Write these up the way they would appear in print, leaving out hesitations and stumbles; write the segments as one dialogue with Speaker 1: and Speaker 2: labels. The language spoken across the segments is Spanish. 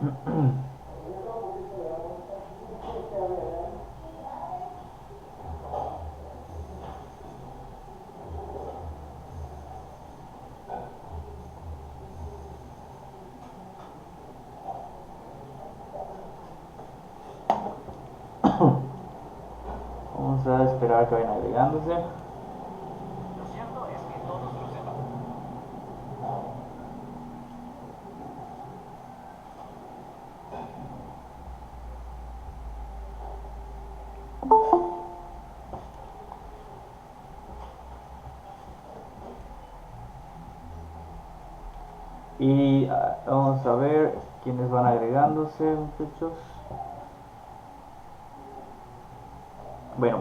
Speaker 1: Vamos a esperar que vayan agregándose. Y vamos a ver quiénes van agregándose, muchachos. Bueno,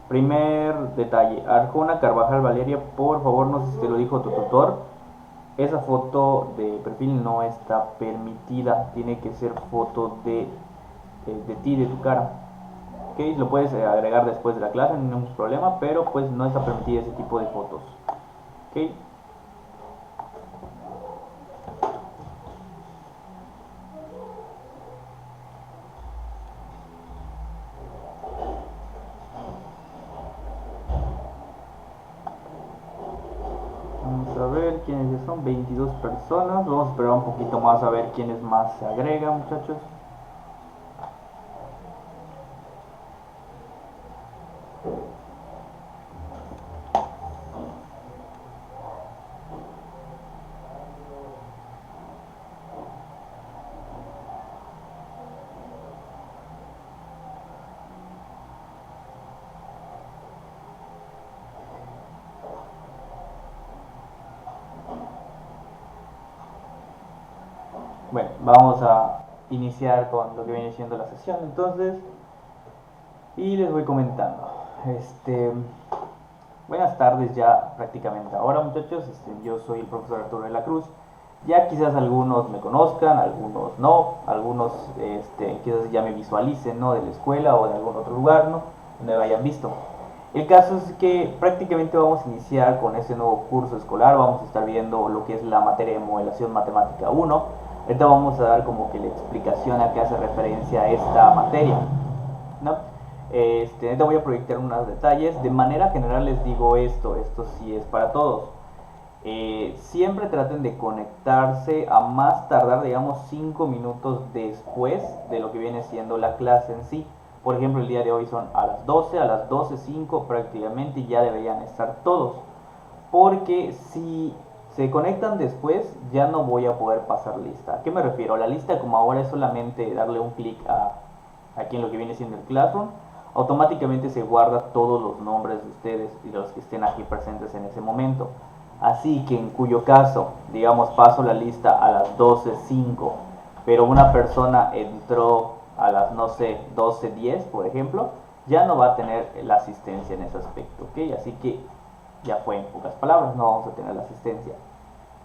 Speaker 1: primer detalle, Arjona Carvajal Valeria, por favor, no sé si te lo dijo tu tutor, esa foto de perfil no está permitida, tiene que ser foto de ti, de tu cara. Ok, lo puedes agregar después de la clase, no hay ningún problema, pero pues no está permitida ese tipo de fotos. Ok. Vamos a ver quiénes ya son, 22 personas. Vamos a esperar un poquito más a ver quiénes más se agregan, muchachos. Bueno, vamos a iniciar con lo que viene siendo la sesión entonces. Y les voy comentando. Buenas tardes ya prácticamente ahora, muchachos. Yo soy el profesor Arturo de la Cruz. Ya quizás algunos me conozcan, algunos no, algunos quizás ya me visualicen, ¿no? De la escuela o de algún otro lugar, ¿no? Donde me hayan visto. El caso es que prácticamente vamos a iniciar con este nuevo curso escolar. Vamos a estar viendo lo que es la materia de modelación matemática 1. Ahorita vamos a dar como que la explicación a qué hace referencia a esta materia, ¿no? Te voy a proyectar unos detalles. De manera general les digo esto sí es para todos. Siempre traten de conectarse a más tardar, digamos, 5 minutos después de lo que viene siendo la clase en sí. Por ejemplo, el día de hoy son a las 12, a las 12:05 prácticamente ya deberían estar todos. Porque si se conectan después, ya no voy a poder pasar lista. ¿A qué me refiero? La lista, como ahora es solamente darle un clic aquí en lo que viene siendo el Classroom, automáticamente se guarda todos los nombres de ustedes y de los que estén aquí presentes en ese momento. Así que en cuyo caso, digamos, paso la lista a las 12:05, pero una persona entró a las, no sé, 12:10, por ejemplo, ya no va a tener la asistencia en ese aspecto, ¿ok? Así que ya fue, en pocas palabras, no vamos a tener la asistencia,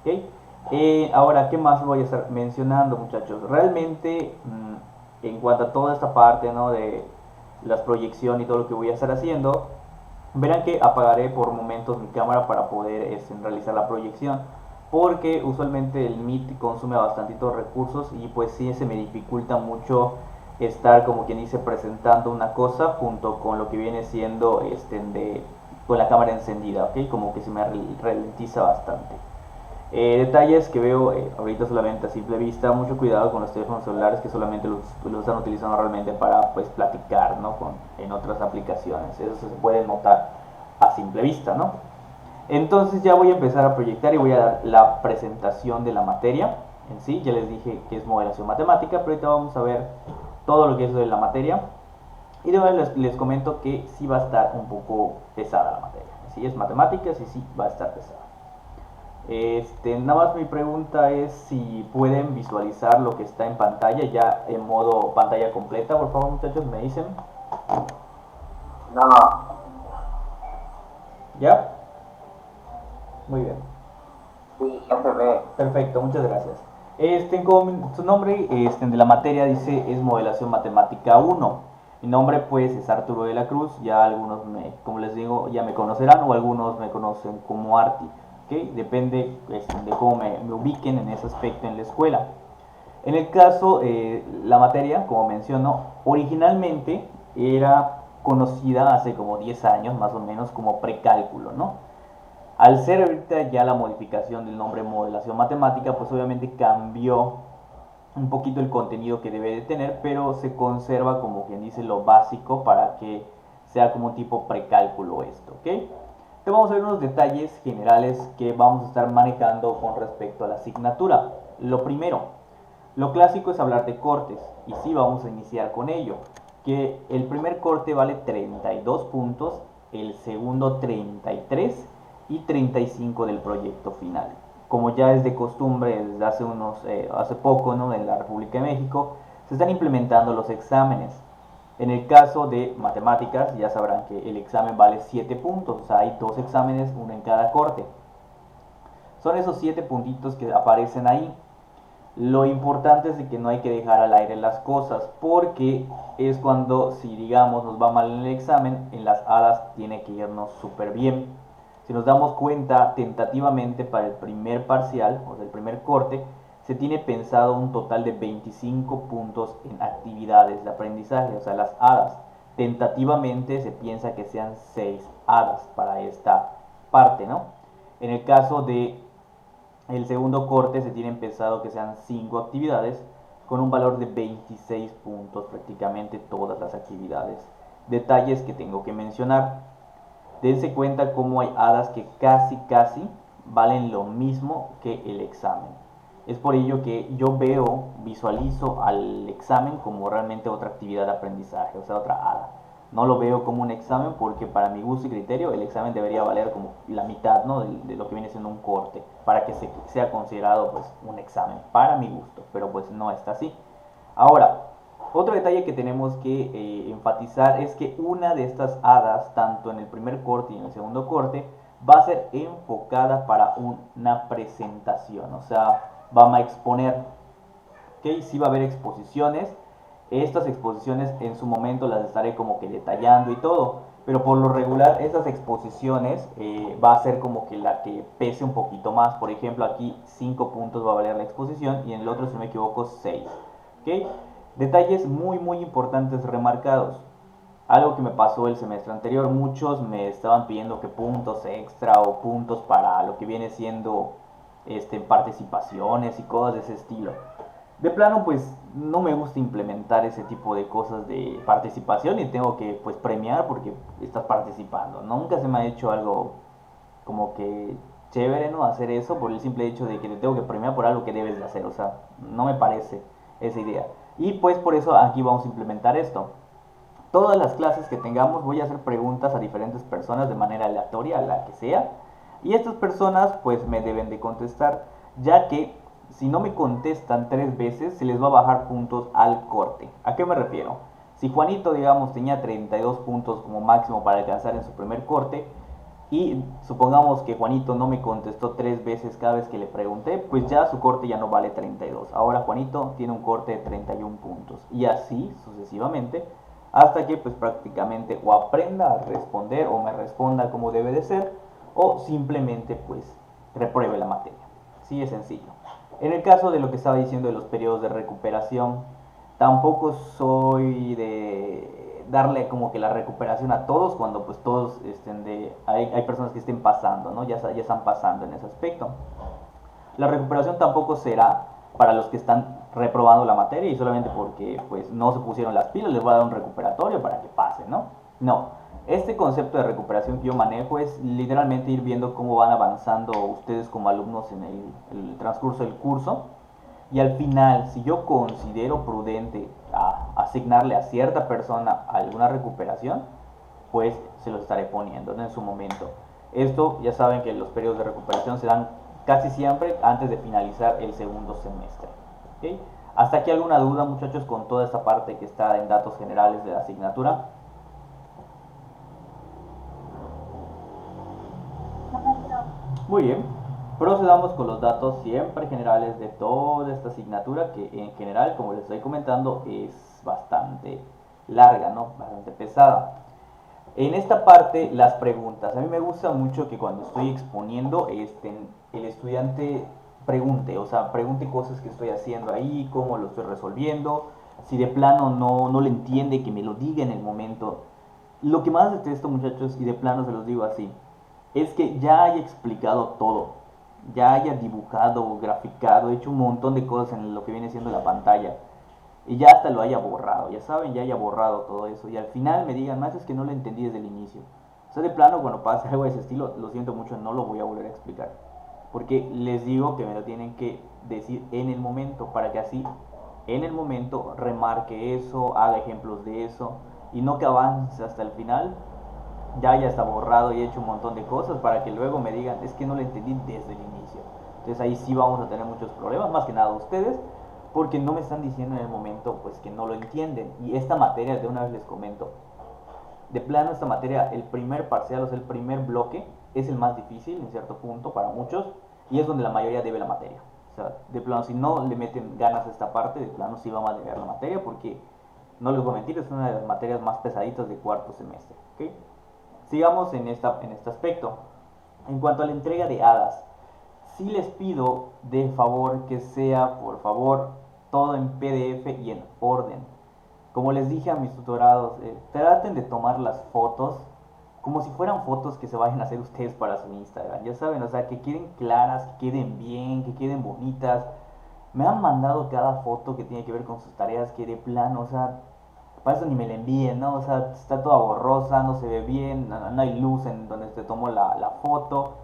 Speaker 1: ¿ok? Ahora, ¿qué más voy a estar mencionando, muchachos? Realmente, en cuanto a toda esta parte, ¿no? De las proyecciones y todo lo que voy a estar haciendo, verán que apagaré por momentos mi cámara para poder realizar la proyección, porque usualmente el Meet consume bastantitos recursos y pues sí se me dificulta mucho estar, como quien dice, presentando una cosa junto con lo que viene siendo con la cámara encendida, ¿ok? Como que se me ralentiza bastante. Detalles que veo ahorita solamente a simple vista, mucho cuidado con los teléfonos celulares que solamente los están utilizando realmente para pues platicar, ¿no? En otras aplicaciones, eso se puede notar a simple vista, ¿no? Entonces ya voy a empezar a proyectar y voy a dar la presentación de la materia en sí. Ya les dije que es modelación matemática, pero ahorita vamos a ver todo lo que es de la materia. Y de verdad les comento que sí va a estar un poco pesada la materia. Si es matemáticas y sí va a estar pesada. Nada más mi pregunta es si pueden visualizar lo que está en pantalla ya en modo pantalla completa, por favor, muchachos, me dicen.
Speaker 2: No,
Speaker 1: ¿Ya? Muy bien.
Speaker 2: sí, ya se ve.
Speaker 1: Perfecto, muchas gracias. Como su nombre de la materia dice es modelación matemática 1. Mi nombre pues es Arturo de la Cruz, ya algunos como les digo, ya me conocerán o algunos me conocen como Arti, ¿ok? Depende de cómo me ubiquen en ese aspecto en la escuela. En el caso, la materia, como menciono, originalmente era conocida hace como 10 años más o menos como precálculo, ¿no? Al ser ahorita ya la modificación del nombre modelación matemática, pues obviamente cambió un poquito el contenido que debe de tener, pero se conserva como quien dice lo básico para que sea como un tipo precálculo esto, ¿ok? Entonces vamos a ver unos detalles generales que vamos a estar manejando con respecto a la asignatura. Lo primero, lo clásico es hablar de cortes, y sí vamos a iniciar con ello, que el primer corte vale 32 puntos, el segundo 33 y 35 del proyecto final. Como ya es de costumbre desde hace poco, ¿no? En la República de México, se están implementando los exámenes. En el caso de matemáticas, ya sabrán que el examen vale 7 puntos, o sea, hay dos exámenes, uno en cada corte. Son esos 7 puntitos que aparecen ahí. Lo importante es que no hay que dejar al aire las cosas, porque es cuando, si digamos nos va mal en el examen, en las hadas tiene que irnos súper bien. Si nos damos cuenta, tentativamente para el primer parcial, o sea, el primer corte, se tiene pensado un total de 25 puntos en actividades de aprendizaje, o sea, las hadas. Tentativamente se piensa que sean 6 hadas para esta parte, ¿no? En el caso de el segundo corte se tiene pensado que sean 5 actividades con un valor de 26 puntos prácticamente todas las actividades. Detalles que tengo que mencionar. Dense cuenta cómo hay hadas que casi valen lo mismo que el examen. Es por ello que yo visualizo al examen como realmente otra actividad de aprendizaje, o sea, otra hada. No lo veo como un examen porque para mi gusto y criterio el examen debería valer como la mitad, ¿no? de lo que viene siendo un corte para que sea considerado pues un examen para mi gusto, pero pues no está así. Ahora, otro detalle que tenemos que enfatizar es que una de estas hadas, tanto en el primer corte y en el segundo corte, va a ser enfocada para una presentación, o sea, vamos a exponer, ¿ok? Sí va a haber exposiciones, estas exposiciones en su momento las estaré como que detallando y todo, pero por lo regular estas exposiciones va a ser como que la que pese un poquito más. Por ejemplo, aquí 5 puntos va a valer la exposición y en el otro, si no me equivoco, 6. ¿Ok? Detalles muy importantes remarcados. Algo que me pasó el semestre anterior, muchos me estaban pidiendo que puntos extra o puntos para lo que viene siendo participaciones y cosas de ese estilo. De plano, pues no me gusta implementar ese tipo de cosas de participación y tengo que pues premiar porque estás participando. Nunca se me ha hecho algo como que chévere, ¿no? Hacer eso por el simple hecho de que te tengo que premiar por algo que debes de hacer. O sea, no me parece esa idea. Y pues por eso aquí vamos a implementar esto. Todas las clases que tengamos voy a hacer preguntas a diferentes personas de manera aleatoria, a la que sea. Y estas personas pues me deben de contestar, ya que si no me contestan 3 veces se les va a bajar puntos al corte. ¿A qué me refiero? Si Juanito, digamos, tenía 32 puntos como máximo para alcanzar en su primer corte, y supongamos que Juanito no me contestó 3 veces cada vez que le pregunté, pues ya su corte ya no vale 32. Ahora Juanito tiene un corte de 31 puntos. Y así sucesivamente, hasta que pues prácticamente o aprenda a responder o me responda como debe de ser, o simplemente pues repruebe la materia. Así es sencillo. En el caso de lo que estaba diciendo de los periodos de recuperación, tampoco soy de darle como que la recuperación a todos cuando pues todos hay personas que estén pasando, ¿no? Ya están pasando en ese aspecto. La recuperación tampoco será para los que están reprobando la materia y solamente porque pues no se pusieron las pilas les voy a dar un recuperatorio para que pasen, ¿no? No. Este concepto de recuperación que yo manejo es literalmente ir viendo cómo van avanzando ustedes como alumnos en el transcurso del curso. Y al final, si yo considero prudente asignarle a cierta persona alguna recuperación, pues se los estaré poniendo, ¿no? En su momento. Esto ya saben que los periodos de recuperación se dan casi siempre antes de finalizar el segundo semestre. ¿Okay? ¿Hasta aquí alguna duda, muchachos, con toda esta parte que está en datos generales de la asignatura? Muy bien. Procedamos con los datos siempre generales de toda esta asignatura que en general, como les estoy comentando, es bastante larga, ¿no? Bastante pesada. En esta parte, las preguntas. A mí me gusta mucho que cuando estoy exponiendo, el estudiante pregunte, o sea, pregunte cosas que estoy haciendo ahí, cómo lo estoy resolviendo. Si de plano no le entiende, que me lo diga en el momento. Lo que más detesto, muchachos, y de plano se los digo así, es que ya haya explicado todo, ya haya dibujado, graficado, hecho un montón de cosas en lo que viene siendo la pantalla, y ya hasta lo haya borrado, ya saben, ya haya borrado todo eso, y al final me digan, más es que no lo entendí desde el inicio. O sea, de plano, cuando pasa algo de ese estilo, lo siento mucho, no lo voy a volver a explicar. Porque les digo que me lo tienen que decir en el momento, para que así, en el momento, remarque eso, haga ejemplos de eso, y no que avance hasta el final, ya está borrado y he hecho un montón de cosas para que luego me digan, es que no lo entendí desde el inicio. Entonces ahí sí vamos a tener muchos problemas, más que nada ustedes, porque no me están diciendo en el momento pues que no lo entienden. Y esta materia, de una vez les comento, de plano esta materia, el primer parcial, o sea, el primer bloque, es el más difícil en cierto punto para muchos, y es donde la mayoría debe la materia. O sea, de plano, si no le meten ganas a esta parte, de plano sí vamos a deber la materia, porque no les voy a mentir, es una de las materias más pesaditas de cuarto semestre. ¿Okay? Sigamos en este aspecto. En cuanto a la entrega de hadas, sí les pido de favor que sea, por favor, todo en PDF y en orden. Como les dije a mis tutorados, traten de tomar las fotos como si fueran fotos que se vayan a hacer ustedes para su Instagram. Ya saben, o sea, que queden claras, que queden bien, que queden bonitas. Me han mandado cada foto que tiene que ver con sus tareas que de plano, o sea, para eso ni me la envíen, ¿no? O sea, está toda borrosa, no se ve bien, no hay luz en donde te tomo la foto.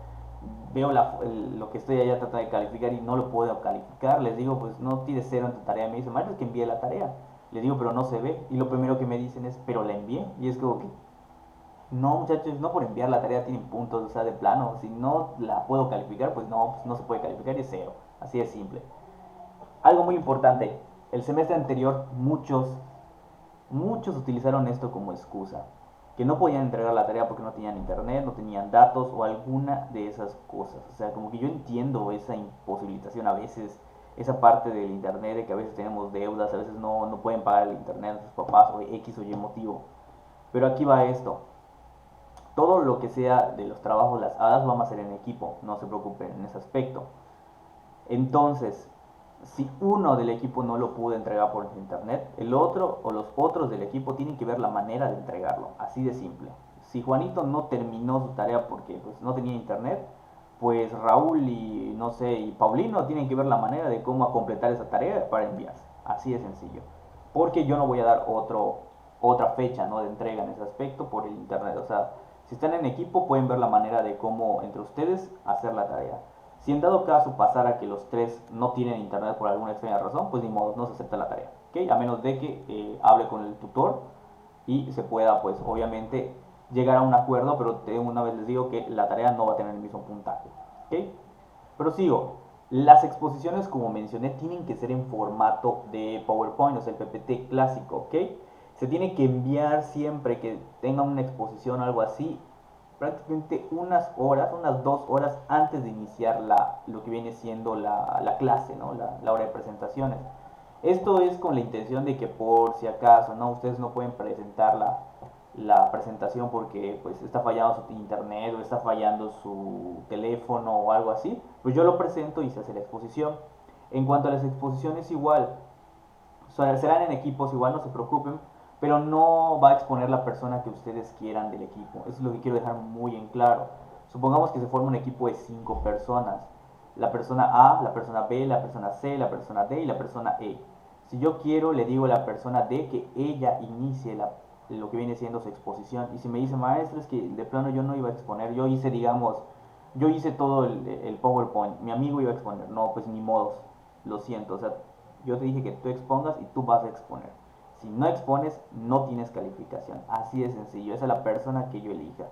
Speaker 1: Veo lo que estoy allá tratando de calificar y no lo puedo calificar. Les digo, pues no tienes cero en tu tarea. Me dicen, maestro, es que envié la tarea. Les digo, pero no se ve. Y lo primero que me dicen es, pero la envié. Y es como que, no, muchachos, no por enviar la tarea tienen puntos, o sea, de plano. Si no la puedo calificar, pues no se puede calificar y es cero. Así de simple. Algo muy importante, el semestre anterior muchos utilizaron esto como excusa, que no podían entregar la tarea porque no tenían internet, no tenían datos o alguna de esas cosas. O sea, como que yo entiendo esa imposibilitación a veces, esa parte del internet de que a veces tenemos deudas, a veces no pueden pagar el internet a sus papás o X o Y motivo. Pero aquí va esto. Todo lo que sea de los trabajos, las hadas, vamos a hacer en equipo, no se preocupen en ese aspecto. Entonces, si uno del equipo no lo pudo entregar por internet, el otro o los otros del equipo tienen que ver la manera de entregarlo, así de simple. Si Juanito no terminó su tarea porque pues, no tenía internet, pues Raúl y no sé, y Paulino tienen que ver la manera de cómo completar esa tarea para enviarse. Así de sencillo. Porque yo no voy a dar otra fecha, ¿no?, de entrega en ese aspecto por el internet. O sea, si están en equipo pueden ver la manera de cómo entre ustedes hacer la tarea. Si en dado caso pasara que los tres no tienen internet por alguna extraña razón, pues ni modo, no se acepta la tarea, ¿ok? A menos de que hable con el tutor y se pueda, pues obviamente, llegar a un acuerdo, pero de una vez les digo que la tarea no va a tener el mismo puntaje, ¿ok? Prosigo. Las exposiciones, como mencioné, tienen que ser en formato de PowerPoint, o sea, el PPT clásico, ¿ok? Se tiene que enviar siempre que tengan una exposición o algo así, prácticamente unas horas, unas 2 horas antes de iniciar lo que viene siendo la clase, ¿no? La hora de presentaciones. Esto es con la intención de que por si acaso, ¿no?, ustedes no pueden presentar la presentación porque pues está fallando su internet o está fallando su teléfono o algo así, pues yo lo presento y se hace la exposición. En cuanto a las exposiciones, igual, serán en equipos, igual no se preocupen, pero no va a exponer la persona que ustedes quieran del equipo. Eso es lo que quiero dejar muy en claro. Supongamos que se forma un equipo de 5 personas. La persona A, la persona B, la persona C, la persona D y la persona E. Si yo quiero, le digo a la persona D que ella inicie lo que viene siendo su exposición. Y si me dice, maestro, es que de plano yo no iba a exponer, yo hice todo el PowerPoint, mi amigo iba a exponer. No, pues ni modos, lo siento. O sea, yo te dije que tú expongas y tú vas a exponer. Si no expones, no tienes calificación. Así de sencillo. Esa es la persona que yo elija.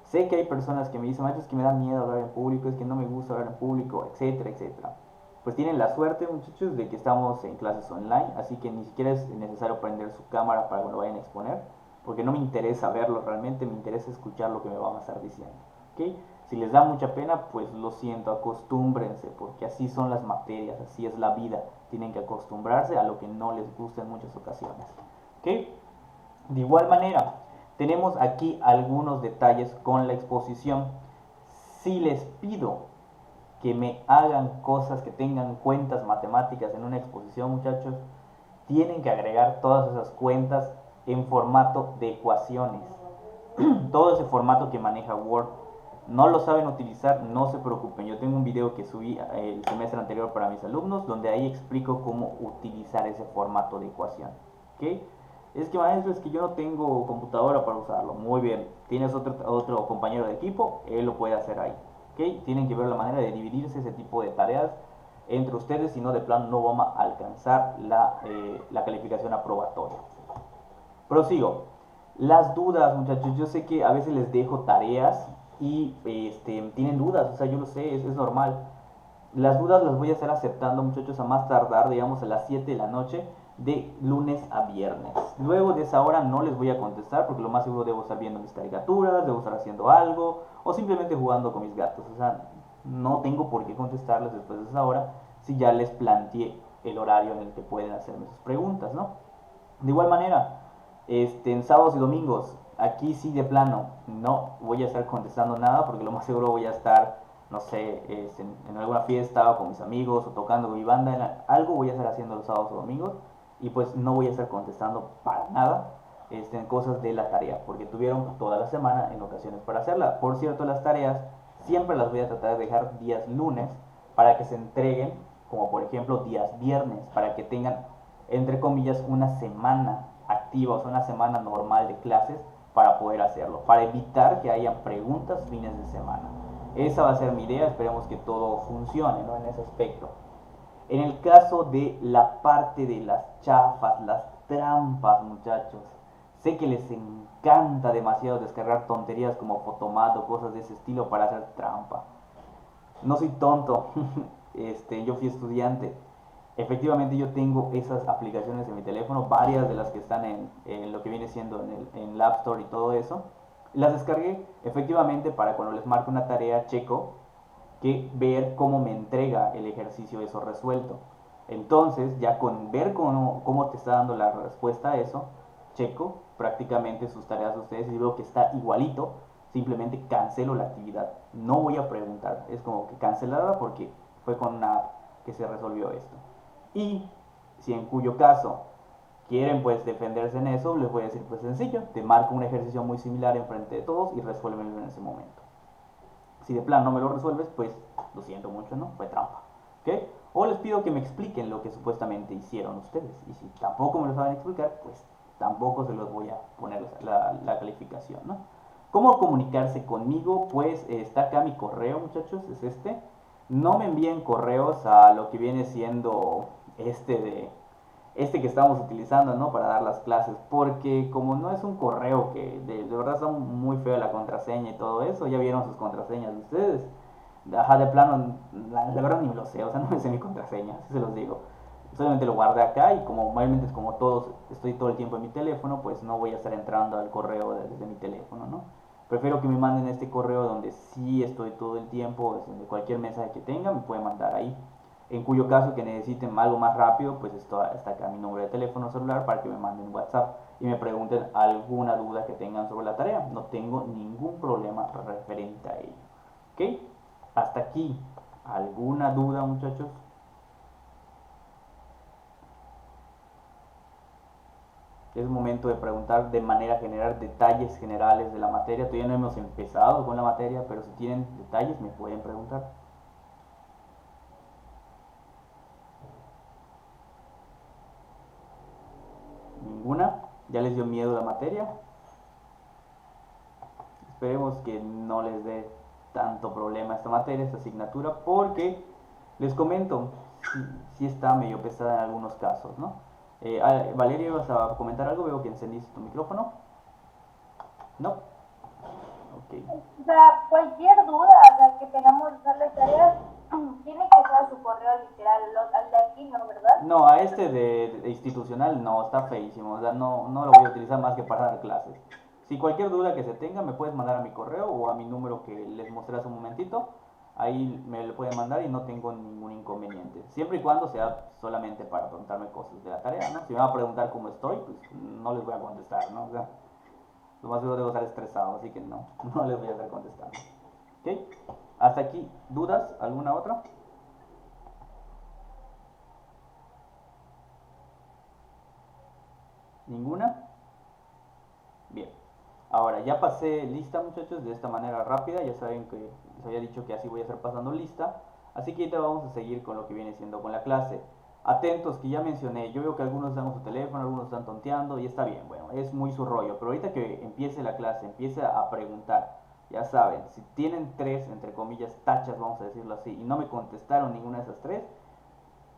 Speaker 1: Sé que hay personas que me dicen, maestro, es que me da miedo hablar en público, es que no me gusta hablar en público, etcétera, etcétera. Pues tienen la suerte, muchachos, de que estamos en clases online, así que ni siquiera es necesario prender su cámara para cuando vayan a exponer, porque no me interesa verlo realmente, me interesa escuchar lo que me van a estar diciendo. ¿Ok? Si les da mucha pena, pues lo siento, acostúmbrense, porque así son las materias, así es la vida. Tienen que acostumbrarse a lo que no les gusta en muchas ocasiones. ¿Ok? De igual manera, tenemos aquí algunos detalles con la exposición. Si les pido que me hagan cosas, que tengan cuentas matemáticas en una exposición, muchachos, tienen que agregar todas esas cuentas en formato de ecuaciones. Todo ese formato que maneja Word. No lo saben utilizar, no se preocupen. Yo tengo un video que subí el semestre anterior para mis alumnos, donde ahí explico cómo utilizar ese formato de ecuación. ¿Ok? Es que maestro, es que yo no tengo computadora para usarlo. Muy bien, tienes otro compañero de equipo, él lo puede hacer ahí. ¿Ok? Tienen que ver la manera de dividirse ese tipo de tareas entre ustedes, si no de plano no vamos a alcanzar la calificación aprobatoria. Prosigo. Las dudas, muchachos, yo sé que a veces les dejo tareas y tienen dudas, o sea, yo lo sé, es normal. Las dudas las voy a estar aceptando, muchachos, a más tardar, digamos, a las 7 de la noche, de lunes a viernes. Luego de esa hora no les voy a contestar porque lo más seguro debo estar viendo mis caricaturas, debo estar haciendo algo o simplemente jugando con mis gatos. O sea, no tengo por qué contestarles después de esa hora si ya les planteé el horario en el que pueden hacerme sus preguntas, ¿no? De igual manera, en sábados y domingos, aquí sí de plano no voy a estar contestando nada porque lo más seguro voy a estar, no sé, en alguna fiesta o con mis amigos o tocando con mi banda, algo voy a estar haciendo los sábados o domingos y pues no voy a estar contestando para nada en cosas de la tarea porque tuvieron toda la semana en ocasiones para hacerla. Por cierto, las tareas siempre las voy a tratar de dejar días lunes para que se entreguen, como por ejemplo días viernes, para que tengan entre comillas una semana activa, o sea, una semana normal de clases para poder hacerlo, para evitar que haya preguntas fines de semana. Esa va a ser mi idea, esperemos que todo funcione, ¿no? En ese aspecto. En el caso de la parte de las chafas, las trampas, muchachos, sé que les encanta demasiado descargar tonterías como Photomat o cosas de ese estilo para hacer trampa. No soy tonto, yo fui estudiante. Efectivamente yo tengo esas aplicaciones en mi teléfono, varias de las que están en lo que viene siendo en el App Store y todo eso. Las descargué efectivamente para cuando les marque una tarea checo que ver cómo me entrega el ejercicio eso resuelto. Entonces ya con ver cómo te está dando la respuesta a eso, checo prácticamente sus tareas de ustedes y veo que está igualito, simplemente cancelo la actividad. No voy a preguntar, es como que cancelada porque fue con una app que se resolvió esto. Y si en cuyo caso quieren pues defenderse en eso, les voy a decir pues sencillo, te marco un ejercicio muy similar enfrente de todos y resuélvelo en ese momento. Si de plan no me lo resuelves, pues lo siento mucho, ¿no? Fue trampa. ¿Ok? O les pido que me expliquen lo que supuestamente hicieron ustedes. Y si tampoco me lo saben explicar, pues tampoco se los voy a poner la calificación, ¿no? ¿Cómo comunicarse conmigo? Pues está acá mi correo, muchachos, es este. No me envíen correos a lo que viene siendo este que estamos utilizando, ¿no? Para dar las clases, porque como no es un correo que de verdad está muy feo la contraseña y todo eso, ya vieron sus contraseñas de ustedes. Ajá, de plano, la verdad ni me lo sé, o sea, no me sé mi contraseña, así se los digo. Solamente lo guardé acá y como mayormente como todos estoy todo el tiempo en mi teléfono, pues no voy a estar entrando al correo desde mi teléfono, ¿no? Prefiero que me manden este correo donde sí estoy todo el tiempo, donde cualquier mensaje que tenga me puede mandar ahí. En cuyo caso que necesiten algo más rápido, pues está acá mi número de teléfono celular para que me manden WhatsApp y me pregunten alguna duda que tengan sobre la tarea. No tengo ningún problema referente a ello. ¿Ok? Hasta aquí. ¿Alguna duda, muchachos? Es momento de preguntar de manera general detalles generales de la materia. Todavía no hemos empezado con la materia, pero si tienen detalles me pueden preguntar. ¿Ninguna? ¿Ya les dio miedo la materia? Esperemos que no les dé tanto problema esta materia, esta asignatura, porque les comento, sí está medio pesada en algunos casos, ¿no? Valeria, ¿vas a comentar algo? Veo que encendiste tu micrófono. ¿No? Ok.
Speaker 3: O sea, cualquier duda, o sea, que tengamos que hacer las tareas, tiene que ser a su correo literal, al de aquí, ¿no? ¿Verdad?
Speaker 1: No, a este de institucional no, está feísimo, o sea, no lo voy a utilizar más que para dar clases. Si cualquier duda que se tenga me puedes mandar a mi correo o a mi número que les mostré hace un momentito, ahí me lo pueden mandar y no tengo ningún inconveniente. Siempre y cuando sea solamente para preguntarme cosas de la tarea, ¿no? Si me van a preguntar cómo estoy, pues no les voy a contestar, ¿no? O sea, lo más seguro debo estar estresado, así que no les voy a estar contestando. ¿Ok? Hasta aquí, ¿dudas? ¿Alguna otra? ¿Ninguna? Bien. Ahora, ya pasé lista, muchachos, de esta manera rápida. Ya saben que les había dicho que así voy a estar pasando lista. Así que ahorita vamos a seguir con lo que viene siendo con la clase. Atentos, que ya mencioné. Yo veo que algunos están con su teléfono, algunos están tonteando y está bien. Bueno, es muy su rollo. Pero ahorita que empiece la clase, empiece a preguntar. Ya saben, si tienen tres, entre comillas, tachas, vamos a decirlo así, y no me contestaron ninguna de esas tres,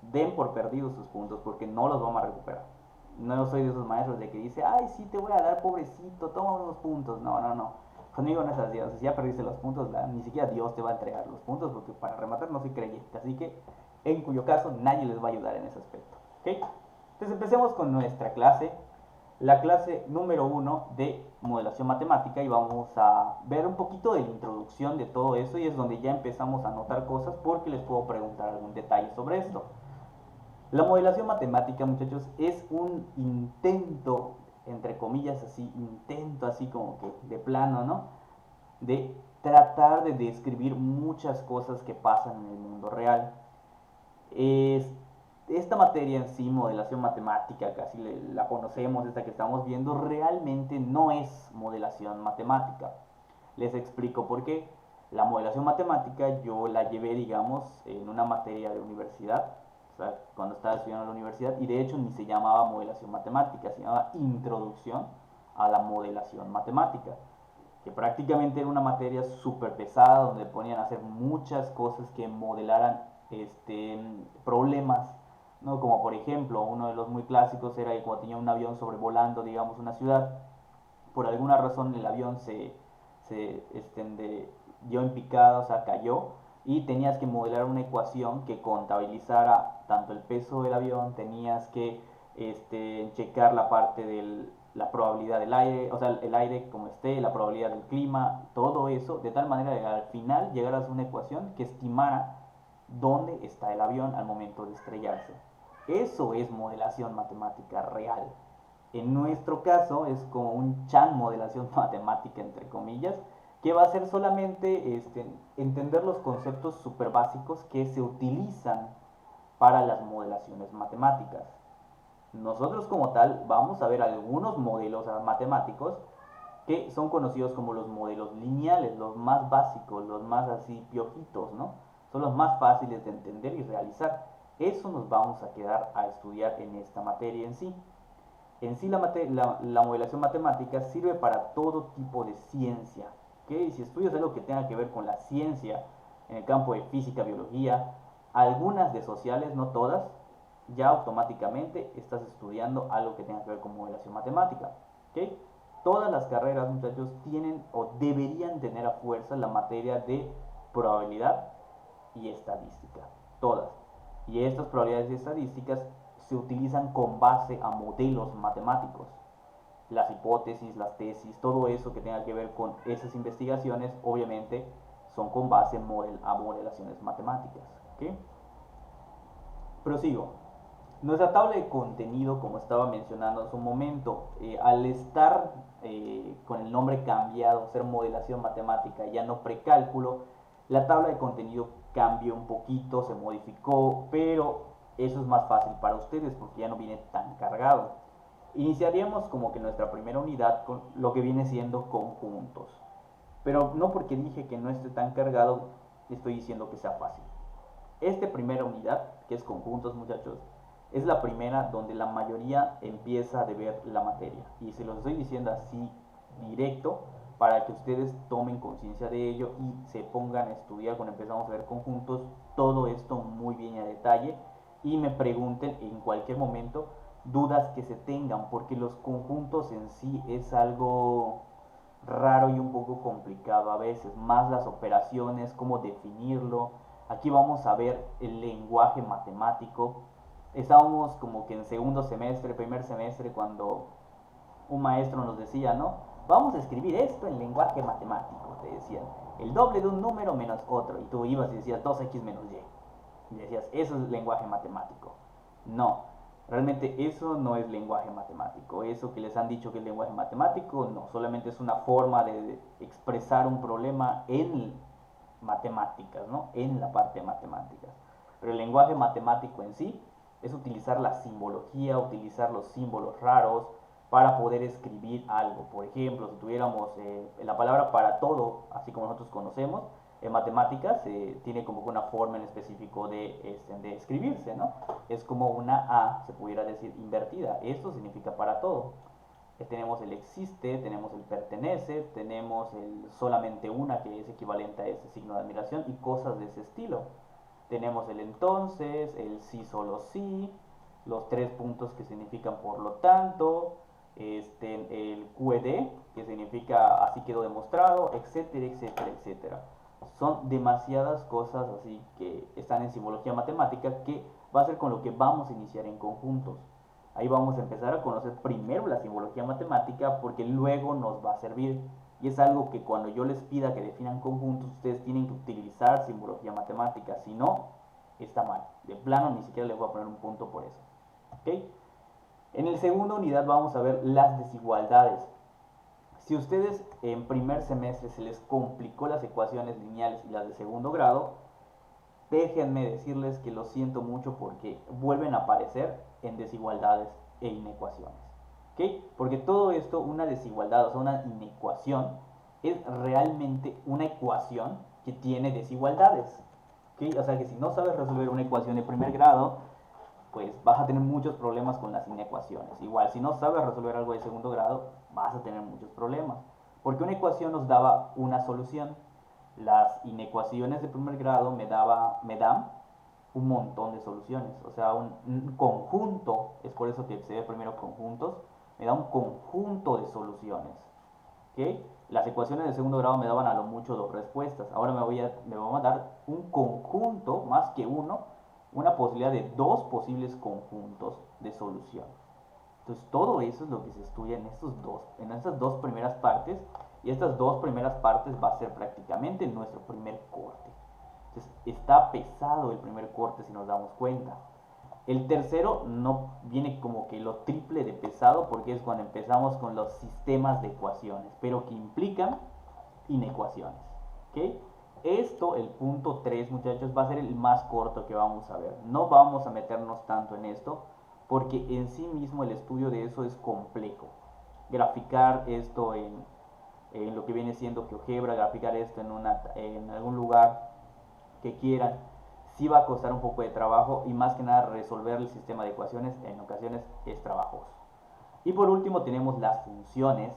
Speaker 1: den por perdidos sus puntos porque no los vamos a recuperar. No soy de esos maestros de que dice, ay, sí, te voy a dar, pobrecito, toma unos puntos. No, no, no. Conmigo no es así. O sea, si ya perdiste los puntos, ni siquiera Dios te va a entregar los puntos porque para rematar no soy creyente. Así que, en cuyo caso, nadie les va a ayudar en ese aspecto. ¿Ok? Entonces empecemos con nuestra clase. La clase número 1 de modelación matemática y vamos a ver un poquito de la introducción de todo eso y es donde ya empezamos a notar cosas porque les puedo preguntar algún detalle sobre esto. La modelación matemática, muchachos, es un intento, entre comillas así, intento así como que de plano, ¿no? De tratar de describir muchas cosas que pasan en el mundo real. Es, esta materia en sí, modelación matemática, casi la conocemos, esta que estamos viendo, realmente no es modelación matemática. Les explico por qué. La modelación matemática yo la llevé, digamos, en una materia de universidad, o sea, cuando estaba estudiando en la universidad, y de hecho ni se llamaba modelación matemática, se llamaba introducción a la modelación matemática, que prácticamente era una materia súper pesada donde ponían a hacer muchas cosas que modelaran problemas, ¿no? Como por ejemplo, uno de los muy clásicos era que cuando tenía un avión sobrevolando, digamos, una ciudad, por alguna razón el avión dio en picada, o sea, cayó, y tenías que modelar una ecuación que contabilizara tanto el peso del avión, tenías que checar la parte de la probabilidad del aire, o sea, el aire como esté, la probabilidad del clima, todo eso, de tal manera que al final llegaras a una ecuación que estimara dónde está el avión al momento de estrellarse. Eso es modelación matemática real. En nuestro caso es como un chan modelación matemática, entre comillas, que va a ser solamente entender los conceptos súper básicos que se utilizan para las modelaciones matemáticas. Nosotros como tal vamos a ver algunos modelos matemáticos que son conocidos como los modelos lineales, los más básicos, los más así piojitos, ¿no? Son los más fáciles de entender y realizar. Eso nos vamos a quedar a estudiar en esta materia en sí. En sí la modelación matemática sirve para todo tipo de ciencia. ¿Okay? Si estudias algo que tenga que ver con la ciencia, en el campo de física, biología, algunas de sociales, no todas, ya automáticamente estás estudiando algo que tenga que ver con modelación matemática. ¿Okay? Todas las carreras, muchachos, tienen o deberían tener a fuerza la materia de probabilidad y estadística. Todas. Y estas probabilidades y estadísticas se utilizan con base a modelos matemáticos. Las hipótesis, las tesis, todo eso que tenga que ver con esas investigaciones, obviamente son con base a modelaciones matemáticas. ¿Okay? Prosigo. Nuestra tabla de contenido, como estaba mencionando hace un momento, al estar con el nombre cambiado, ser modelación matemática, ya no precálculo, la tabla de contenido cambió un poquito, se modificó, pero eso es más fácil para ustedes porque ya no viene tan cargado. Iniciaríamos como que nuestra primera unidad con lo que viene siendo conjuntos. Pero no porque dije que no esté tan cargado, estoy diciendo que sea fácil. Esta primera unidad, que es conjuntos, muchachos, es la primera donde la mayoría empieza a ver la materia. Y se los estoy diciendo así directo para que ustedes tomen conciencia de ello y se pongan a estudiar cuando empezamos a ver conjuntos, todo esto muy bien a detalle, y me pregunten en cualquier momento dudas que se tengan, porque los conjuntos en sí es algo raro y un poco complicado a veces, más las operaciones, cómo definirlo. Aquí vamos a ver el lenguaje matemático. Estábamos como que en segundo semestre, primer semestre, cuando un maestro nos decía, ¿no? Vamos a escribir esto en lenguaje matemático, te decían, el doble de un número menos otro, y tú ibas y decías 2x menos y decías, eso es lenguaje matemático. No, realmente eso no es lenguaje matemático. Eso que les han dicho que es lenguaje matemático, no, solamente es una forma de expresar un problema en matemáticas, ¿no? En la parte de matemáticas. Pero el lenguaje matemático en sí es utilizar la simbología, utilizar los símbolos raros para poder escribir algo. Por ejemplo, si tuviéramos la palabra para todo, así como nosotros conocemos, en matemáticas tiene como una forma en específico de escribirse, ¿no? Es como una A, se pudiera decir, invertida. Esto significa para todo. Tenemos el existe, tenemos el pertenece, tenemos el solamente una, que es equivalente a ese signo de admiración, y cosas de ese estilo. Tenemos el entonces, el sí solo sí, los tres puntos que significan por lo tanto, el QED, que significa así quedó demostrado, etcétera, etcétera, etcétera. Son demasiadas cosas así que están en simbología matemática, que va a ser con lo que vamos a iniciar en conjuntos. Ahí vamos a empezar a conocer primero la simbología matemática, porque luego nos va a servir. Y es algo que cuando yo les pida que definan conjuntos, ustedes tienen que utilizar simbología matemática. Si no, está mal. De plano, ni siquiera les voy a poner un punto por eso. ¿Ok? En la segunda unidad vamos a ver las desigualdades. Si ustedes en primer semestre se les complicó las ecuaciones lineales y las de segundo grado, déjenme decirles que lo siento mucho, porque vuelven a aparecer en desigualdades e inecuaciones. ¿Okay? Porque todo esto, una desigualdad, o sea, una inecuación, es realmente una ecuación que tiene desigualdades. ¿Okay? O sea que si no sabes resolver una ecuación de primer grado, pues vas a tener muchos problemas con las inecuaciones. Igual, si no sabes resolver algo de segundo grado, vas a tener muchos problemas. Porque una ecuación nos daba una solución. Las inecuaciones de primer grado me dan un montón de soluciones. O sea, un conjunto, es por eso que se ve primero conjuntos, me da un conjunto de soluciones. ¿Okay? Las ecuaciones de segundo grado me daban a lo mucho dos respuestas. Ahora me van a dar un conjunto, más que uno, una posibilidad de dos posibles conjuntos de solución. Entonces todo eso es lo que se estudia en estas dos primeras partes, y estas dos primeras partes va a ser prácticamente nuestro primer corte. Entonces está pesado el primer corte, si nos damos cuenta. El tercero no viene como que lo triple de pesado, porque es cuando empezamos con los sistemas de ecuaciones, pero que implican inecuaciones. ¿Okay? Esto, el punto 3, muchachos, va a ser el más corto que vamos a ver. No vamos a meternos tanto en esto, porque en sí mismo el estudio de eso es complejo. Graficar esto en lo que viene siendo GeoGebra, graficar esto en algún lugar que quieran, sí va a costar un poco de trabajo, y más que nada resolver el sistema de ecuaciones en ocasiones es trabajoso. Y por último tenemos las funciones,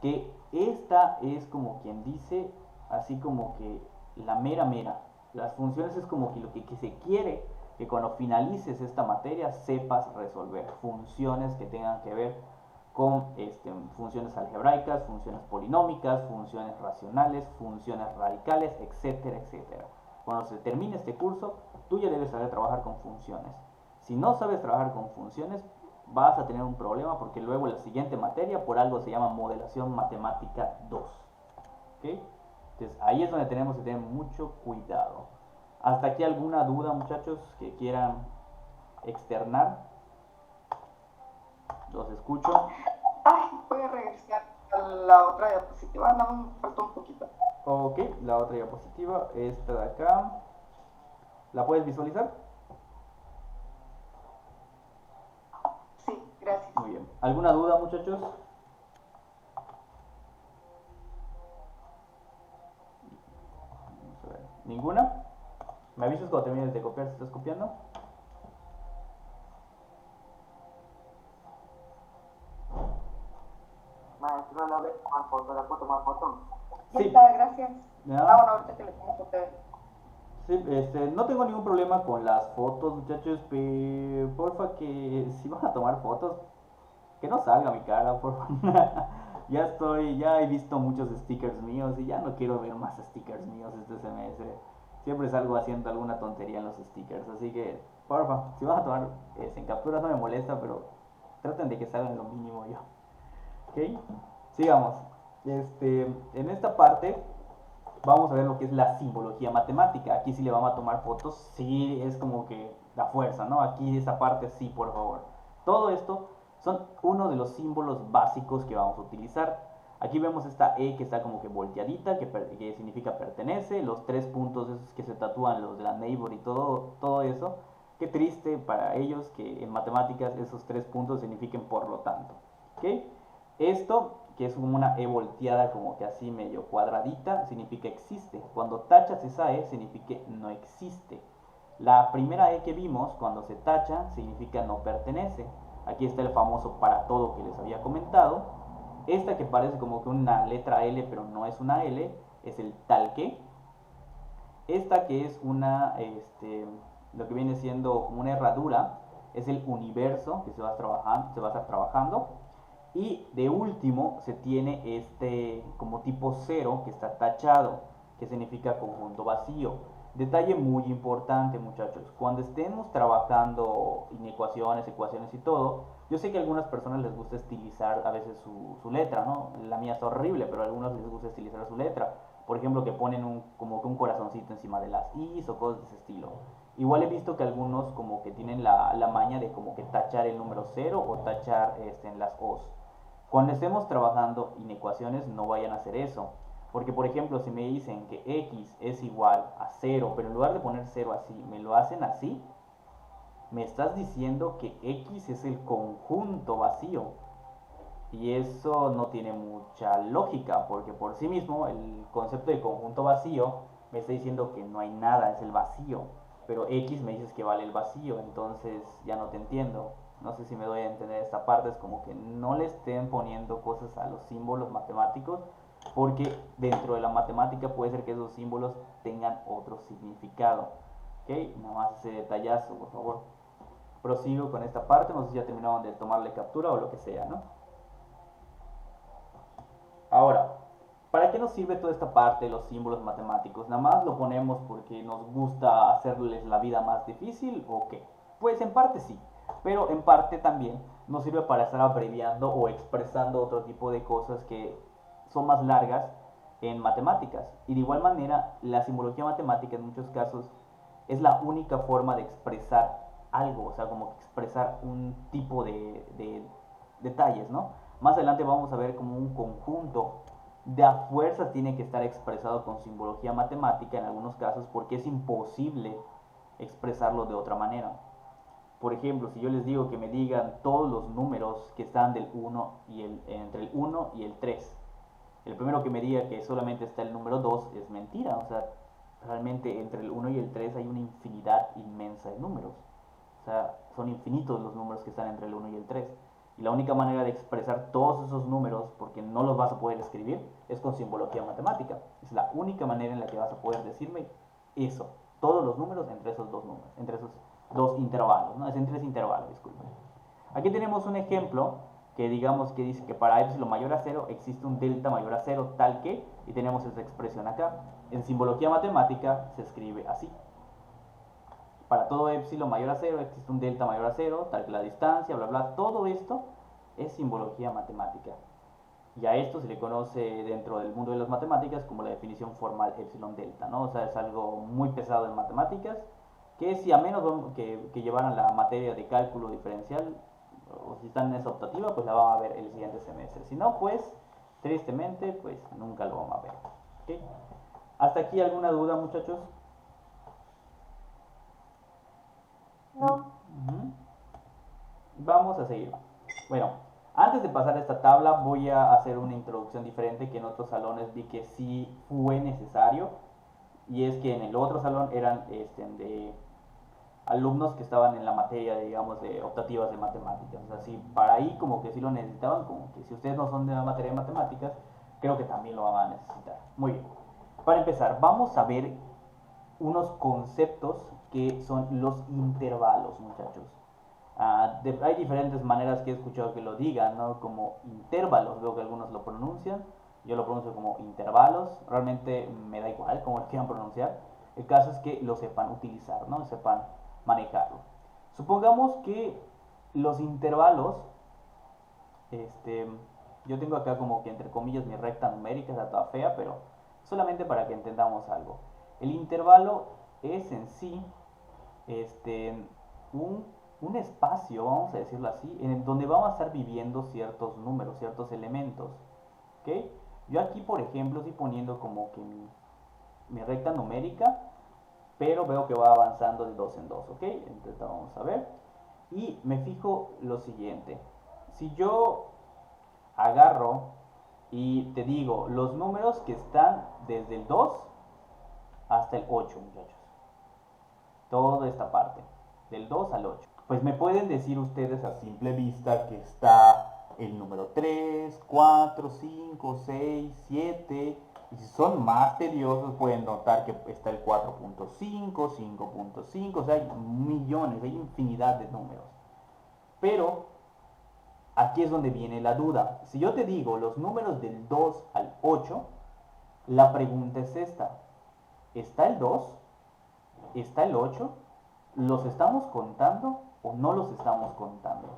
Speaker 1: que esta es como quien dice, así como que la mera mera. Las funciones es como que lo que se quiere que cuando finalices esta materia sepas resolver. Funciones que tengan que ver con funciones algebraicas, funciones polinómicas, funciones racionales, funciones radicales, etcétera, etcétera. Cuando se termine este curso, tú ya debes saber trabajar con funciones. Si no sabes trabajar con funciones, vas a tener un problema, porque luego la siguiente materia por algo se llama modelación matemática 2. ¿Okay? Entonces ahí es donde tenemos que tener mucho cuidado. ¿Hasta aquí alguna duda, muchachos, que quieran externar? Los escucho.
Speaker 4: Ay, voy a regresar a la otra diapositiva, no, me falta un poquito.
Speaker 1: Ok, la otra diapositiva, esta de acá. ¿La puedes visualizar?
Speaker 4: Sí, gracias.
Speaker 1: Muy bien. ¿Alguna duda, muchachos? Vamos a ver. ¿Ninguna? ¿Me avisas cuando termines de copiar si estás copiando?
Speaker 2: Maestro, la vez tomar foto, ¿la puedo tomar foto?
Speaker 4: Ya
Speaker 1: Sí.
Speaker 4: está, gracias.
Speaker 1: ¿Ya?
Speaker 4: Bueno, ahorita que le pongo foto.
Speaker 1: Sí, no tengo ningún problema con las fotos, muchachos, pero porfa que si van a tomar fotos, que no salga mi cara, porfa. Ya he visto muchos stickers míos y ya no quiero ver más stickers míos este semestre. Siempre salgo haciendo alguna tontería en los stickers, así que porfa, si van a tomar en capturas no me molesta, pero traten de que salgan lo mínimo yo. ¿Ok? Sigamos. En esta parte vamos a ver lo que es la simbología matemática. Aquí sí le vamos a tomar fotos, sí es como que la fuerza, ¿no? Aquí esa parte sí, por favor. Todo esto son uno de los símbolos básicos que vamos a utilizar. Aquí vemos esta E que está como que volteadita, que significa pertenece, los 3 puntos esos que se tatúan, los de la neighbor y todo eso. Qué triste para ellos que en matemáticas esos 3 puntos signifiquen por lo tanto. ¿Ok? Esto, que es como una E volteada, como que así medio cuadradita, significa existe. Cuando tachas esa E, significa no existe. La primera E que vimos, cuando se tacha, significa no pertenece. Aquí está el famoso para todo que les había comentado. Esta que parece como que una letra L, pero no es una L, es el tal que. Esta que es lo que viene siendo como una herradura, es el universo que se va a estar trabajando. Y de último se tiene este como tipo cero que está tachado, que significa conjunto vacío. Detalle muy importante, muchachos, cuando estemos trabajando inecuaciones, ecuaciones y todo, yo sé que a algunas personas les gusta estilizar a veces su letra, ¿no? La mía está horrible, pero a algunos les gusta estilizar su letra. Por ejemplo, que ponen como que un corazoncito encima de las i's o cosas de ese estilo. Igual he visto que algunos como que tienen la maña de como que tachar el número cero o tachar en las o's. Cuando estemos trabajando inecuaciones no vayan a hacer eso. Porque por ejemplo si me dicen que x es igual a 0, pero en lugar de poner 0 así, me lo hacen así, me estás diciendo que x es el conjunto vacío. Y eso no tiene mucha lógica, porque por sí mismo el concepto de conjunto vacío me está diciendo que no hay nada, es el vacío. Pero x me dices que vale el vacío, entonces ya no te entiendo. No sé si me doy a entender esta parte, es como que no le estén poniendo cosas a los símbolos matemáticos, porque dentro de la matemática puede ser que esos símbolos tengan otro significado. ¿Ok? Nada más ese detallazo, por favor. Prosigo con esta parte, no sé si ya terminaron de tomarle captura o lo que sea, ¿no? Ahora, ¿para qué nos sirve toda esta parte de los símbolos matemáticos? ¿Nada más lo ponemos porque nos gusta hacerles la vida más difícil o qué? Pues en parte sí, pero en parte también nos sirve para estar abreviando o expresando otro tipo de cosas que son más largas en matemáticas. Y de igual manera, la simbología matemática en muchos casos es la única forma de expresar algo, o sea, como expresar un tipo de detalles, ¿no? Más adelante vamos a ver como un conjunto de a fuerza tiene que estar expresado con simbología matemática en algunos casos porque es imposible expresarlo de otra manera. Por ejemplo, si yo les digo que me digan todos los números que están entre el 1 y el 3, el primero que me diga que solamente está el número 2 es mentira. O sea, realmente entre el 1 y el 3 hay una infinidad inmensa de números. O sea, son infinitos los números que están entre el 1 y el 3. Y la única manera de expresar todos esos números, porque no los vas a poder escribir, es con simbología matemática. Es la única manera en la que vas a poder decirme eso. Todos los números entre esos dos números, entre esos dos intervalos, ¿no? Es en 3 intervalos, disculpen. Aquí tenemos un ejemplo que digamos que dice que para epsilon mayor a 0 existe un delta mayor a 0 tal que, y tenemos esa expresión acá. En simbología matemática se escribe así. Para todo epsilon mayor a 0 existe un delta mayor a 0, tal que la distancia, bla, bla. Todo esto es simbología matemática. Y a esto se le conoce dentro del mundo de las matemáticas como la definición formal epsilon delta, ¿no? O sea, es algo muy pesado en matemáticas, que si a menos que llevaran la materia de cálculo diferencial, o si están en esa optativa, pues la van a ver el siguiente semestre. Si no, pues, tristemente, pues nunca lo vamos a ver. ¿Okay? ¿Hasta aquí alguna duda, muchachos?
Speaker 3: No.
Speaker 1: Vamos a seguir. Bueno, antes de pasar a esta tabla voy a hacer una introducción diferente que en otros salones vi que sí fue necesario. Y es que en el otro salón eran de alumnos que estaban en la materia, digamos, de optativas de matemáticas. O sea, sí, para ahí como que sí lo necesitaban, como que si ustedes no son de la materia de matemáticas, creo que también lo van a necesitar. Muy bien. Para empezar, vamos a ver unos conceptos que son los intervalos, muchachos. Hay diferentes maneras que he escuchado que lo digan, ¿no? Como intervalos, veo que algunos lo pronuncian, yo lo pronuncio como intervalos, realmente me da igual cómo lo quieran pronunciar, el caso es que lo sepan utilizar, ¿no? Sepan manejarlo. Supongamos que los intervalos, yo tengo acá como que entre comillas mi recta numérica, está toda fea, pero solamente para que entendamos algo. El intervalo es en sí un espacio, vamos a decirlo así, en donde vamos a estar viviendo ciertos números, ciertos elementos. ¿ok? Yo aquí, por ejemplo, estoy poniendo como que mi recta numérica, pero veo que va avanzando de 2 en 2, ¿ok? Entonces vamos a ver. Y me fijo lo siguiente. Si yo agarro y te digo los números que están desde el 2 hasta el 8, muchachos. Toda esta parte, del 2 al 8. Pues me pueden decir ustedes a simple vista que está el número 3, 4, 5, 6, 7. Y si son más tediosos pueden notar que está el 4.5, 5.5, o sea, hay millones, hay infinidad de números. Pero aquí es donde viene la duda. Si yo te digo los números del 2 al 8, la pregunta es esta. ¿Está el 2? ¿Está el 8? ¿Los estamos contando o no los estamos contando?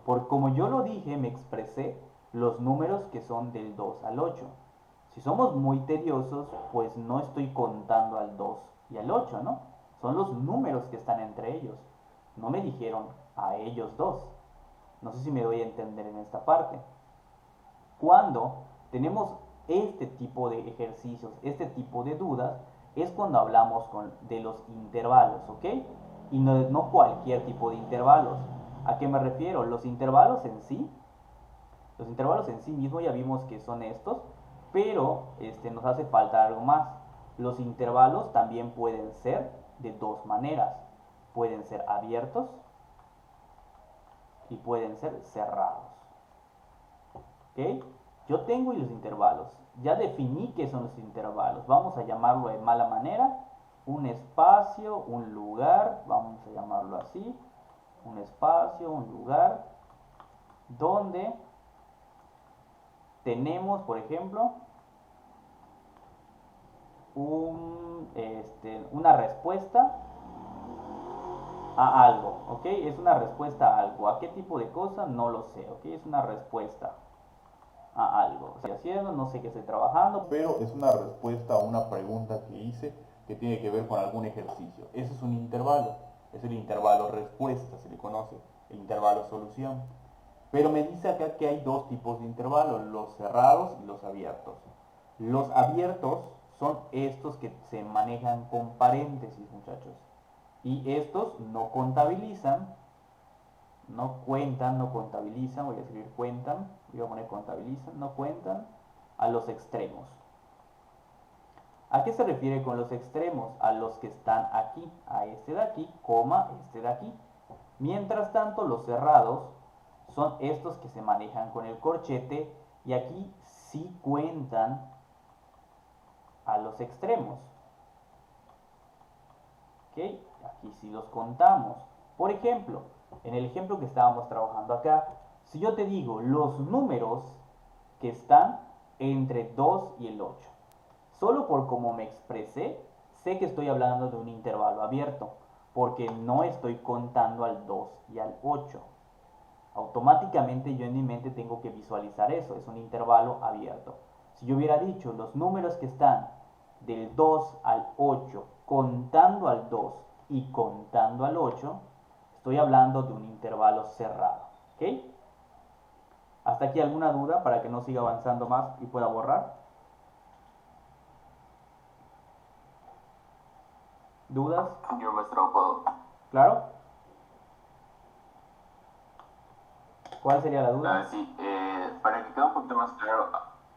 Speaker 1: Por como yo lo dije, me expresé los números que son del 2 al 8. Si somos muy tediosos, pues no estoy contando al 2 y al 8, ¿no? Son los números que están entre ellos. No me dijeron a ellos dos. No sé si me doy a entender en esta parte. Cuando tenemos este tipo de ejercicios, este tipo de dudas, es cuando hablamos de los intervalos, ¿ok? Y no cualquier tipo de intervalos. ¿A qué me refiero? Los intervalos en sí mismo ya vimos que son estos, pero nos hace falta algo más. Los intervalos también pueden ser de dos maneras. Pueden ser abiertos y pueden ser cerrados. ¿Ok? Yo tengo los intervalos. Ya definí qué son los intervalos. Vamos a llamarlo de mala manera. Un espacio, un lugar. Vamos a llamarlo así. Un espacio, un lugar. Donde tenemos, por ejemplo, una respuesta a algo, ¿ok? Es una respuesta a algo. ¿A qué tipo de cosa? No lo sé, ¿ok? Es una respuesta a algo. Estoy haciendo, no sé qué estoy trabajando,
Speaker 5: pero es una respuesta a una pregunta que hice que tiene que ver con algún ejercicio. Ese es un intervalo, es el intervalo respuesta, se le conoce, el intervalo solución. Pero me dice acá que hay dos tipos de intervalos, los cerrados y los abiertos. Los abiertos son estos que se manejan con paréntesis, muchachos. Y estos no contabilizan, no cuentan, no contabilizan, voy a escribir cuentan, voy a poner contabilizan, no cuentan a los extremos. ¿A qué se refiere con los extremos? A los que están aquí, a este de aquí, coma, este de aquí. Mientras tanto, los cerrados son estos que se manejan con el corchete y aquí sí cuentan a los extremos. ¿Ok? Aquí sí los contamos. Por ejemplo, en el ejemplo que estábamos trabajando acá, si yo te digo los números que están entre 2 y el 8, solo por cómo me expresé, sé que estoy hablando de un intervalo abierto, porque no estoy contando al 2 y al 8. Automáticamente yo en mi mente tengo que visualizar eso, es un intervalo abierto. Si yo hubiera dicho los números que están del 2 al 8, contando al 2 y contando al 8, estoy hablando de un intervalo cerrado. ¿Ok? ¿Hasta aquí alguna duda para que no siga avanzando más y pueda borrar? ¿Dudas?
Speaker 2: Yo, maestro, puedo.
Speaker 1: ¿Claro? ¿Cuál sería la duda?
Speaker 2: Sí, para que quede un poquito más claro,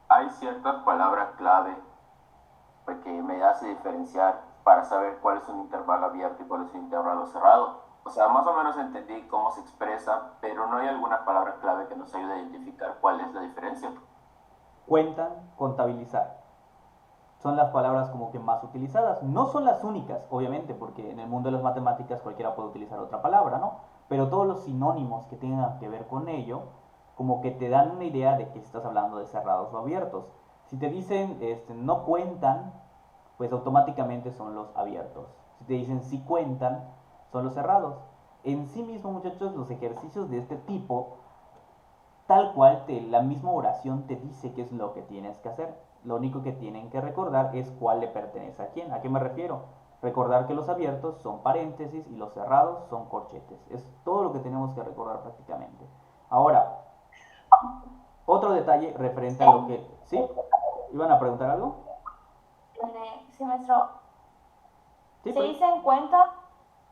Speaker 2: hay ciertas palabras clave que me hace diferenciar para saber cuál es un intervalo abierto y cuál es un intervalo cerrado. O sea, más o menos entendí cómo se expresa, pero no hay alguna palabra clave que nos ayude a identificar cuál es la diferencia.
Speaker 1: Cuentan, contabilizar. Son las palabras como que más utilizadas. No son las únicas, obviamente, porque en el mundo de las matemáticas cualquiera puede utilizar otra palabra, ¿no? Pero todos los sinónimos que tengan que ver con ello, como que te dan una idea de que estás hablando de cerrados o abiertos. Si te dicen no cuentan, pues automáticamente son los abiertos. Si te dicen sí cuentan, son los cerrados. En sí mismo, muchachos, los ejercicios de este tipo, tal cual la misma oración te dice qué es lo que tienes que hacer. Lo único que tienen que recordar es cuál le pertenece a quién. ¿A qué me refiero? Recordar que los abiertos son paréntesis y los cerrados son corchetes. Es todo lo que tenemos que recordar prácticamente. Ahora, Otro detalle referente a lo que... ¿Sí? ¿Iban a preguntar algo?
Speaker 3: Sí, maestro.
Speaker 1: Sí,
Speaker 3: Se
Speaker 1: pues.
Speaker 3: dicen cuentan,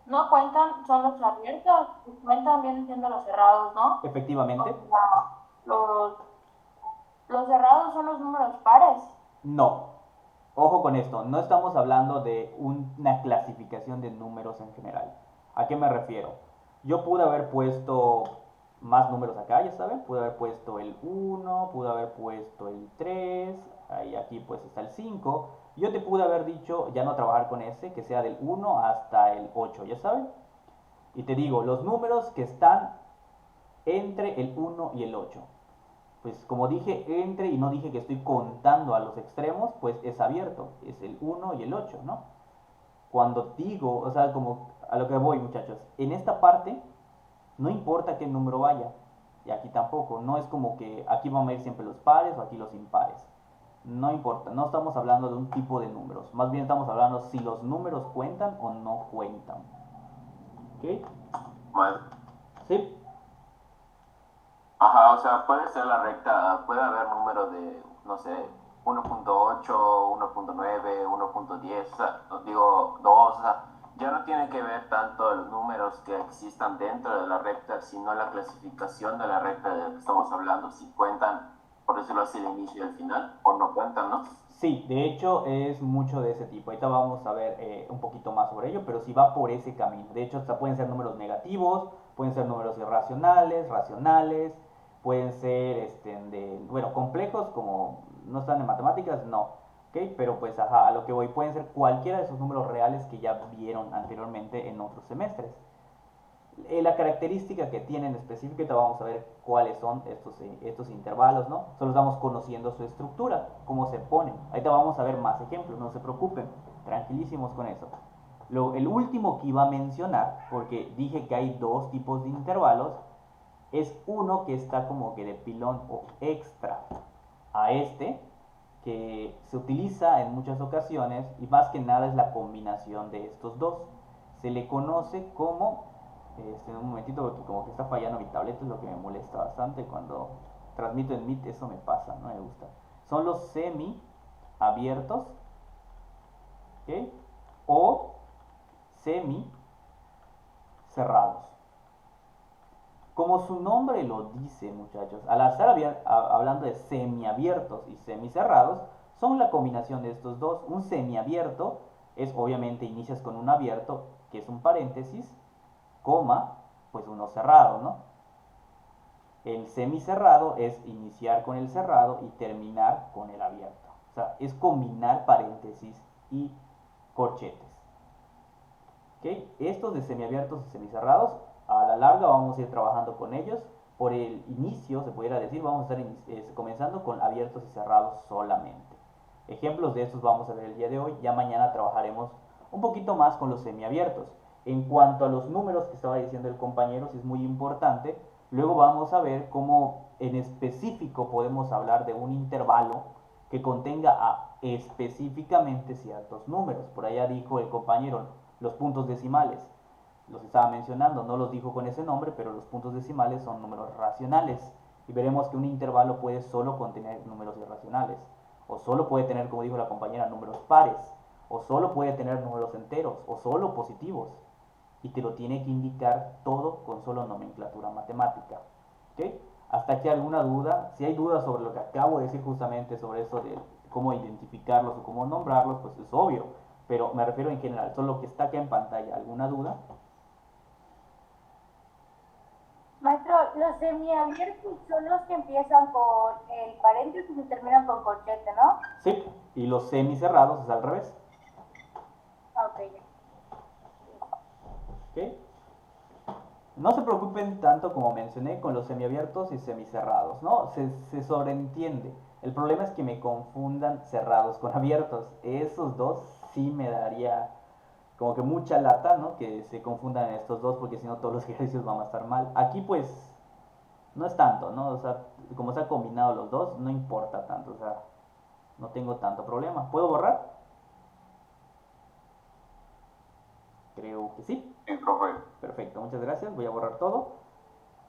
Speaker 3: no cuentan, son los abiertos, y cuentan vienen siendo los cerrados, ¿no?
Speaker 1: Efectivamente.
Speaker 3: O sea, los cerrados son los números pares.
Speaker 1: No. Ojo con esto, no estamos hablando de una clasificación de números en general. ¿A qué me refiero? Yo pude haber puesto más números acá, ya saben, pude haber puesto el 1, pude haber puesto el 3, ahí aquí pues está el 5. Yo te pude haber dicho, ya no trabajar con ese, que sea del 1 hasta el 8, ya saben. Y te digo, los números que están entre el 1 y el 8. Pues como dije entre y no dije que estoy contando a los extremos, pues es abierto, es el 1 y el 8, ¿no? Cuando digo, o sea, como a lo que voy, muchachos, en esta parte no importa qué número vaya, y aquí tampoco, no es como que aquí van a ir siempre los pares o aquí los impares. No importa, no estamos hablando de un tipo de números, más bien estamos hablando si los números cuentan o no cuentan. ¿Ok?
Speaker 2: Mal.
Speaker 1: ¿Sí?
Speaker 2: Ajá, o sea, puede ser la recta, puede haber números de, no sé, 1.8, 1.9, 1.10, o sea, digo 2, o sea, ya no tiene que ver tanto los números que existan dentro de la recta, sino la clasificación de la recta de la que estamos hablando, si cuentan, por decirlo así, el inicio y el final, o no cuentan, ¿no?
Speaker 1: Sí, de hecho es mucho de ese tipo. Ahorita vamos a ver un poquito más sobre ello, pero sí va por ese camino. De hecho, hasta pueden ser números negativos, pueden ser números irracionales, racionales, pueden ser, bueno, complejos como no están en matemáticas, no. ¿Ok? Pero pues, ajá, a lo que voy, pueden ser cualquiera de esos números reales que ya vieron anteriormente en otros semestres. La característica que tienen específica, vamos a ver cuáles son estos intervalos, ¿no? Solo estamos conociendo su estructura, cómo se ponen. Ahorita vamos a ver más ejemplos, no se preocupen, tranquilísimos con eso. El último que iba a mencionar, porque dije que hay dos tipos de intervalos, es uno que está como que de pilón o extra a este, que se utiliza en muchas ocasiones y más que nada es la combinación de estos dos. Se le conoce como, un momentito porque como que está fallando mi tableta, es lo que me molesta bastante cuando transmito en Meet, eso me pasa, no me gusta. Son los semi abiertos, ¿ok? O semi cerrados. Como su nombre lo dice, muchachos, al estar hablando de semiabiertos y semicerrados, son la combinación de estos dos. Un semiabierto es, obviamente, inicias con un abierto, que es un paréntesis, coma, pues uno cerrado, ¿no? El semicerrado es iniciar con el cerrado y terminar con el abierto. O sea, es combinar paréntesis y corchetes. ¿Okay? Estos de semiabiertos y semicerrados, a la larga vamos a ir trabajando con ellos. Por el inicio, se pudiera decir, vamos a estar comenzando con abiertos y cerrados solamente. Ejemplos de estos vamos a ver el día de hoy. Ya mañana trabajaremos un poquito más con los semiabiertos. En cuanto a los números que estaba diciendo el compañero, si es muy importante, luego vamos a ver cómo en específico podemos hablar de un intervalo que contenga específicamente ciertos números. Por allá dijo el compañero, los puntos decimales, los estaba mencionando, no los dijo con ese nombre, pero los puntos decimales son números racionales. Y veremos que un intervalo puede solo contener números irracionales, o solo puede tener, como dijo la compañera, números pares, o solo puede tener números enteros, o solo positivos. Y te lo tiene que indicar todo con solo nomenclatura matemática. ¿Ok? Hasta aquí alguna duda. Si hay dudas sobre lo que acabo de decir justamente sobre eso de cómo identificarlos o cómo nombrarlos, pues es obvio. Pero me refiero en general, solo lo que está acá en pantalla. ¿Alguna duda?
Speaker 3: Maestro, los semiabiertos son los que empiezan con el paréntesis y terminan con corchete, ¿no?
Speaker 1: Sí. Y los semicerrados es al revés.
Speaker 3: Ok.
Speaker 1: ¿Ok? No se preocupen tanto como mencioné con los semiabiertos y semicerrados, ¿no? Se sobreentiende. El problema es que me confundan cerrados con abiertos. Esos dos sí me daría como que mucha lata, ¿no? Que se confundan estos dos porque si no todos los ejercicios van a estar mal. Aquí pues no es tanto, ¿no? O sea, como se han combinado los dos, no importa tanto, o sea, no tengo tanto problema. ¿Puedo borrar? Creo que sí.
Speaker 2: Sí, profe.
Speaker 1: Perfecto, muchas gracias. Voy a borrar todo.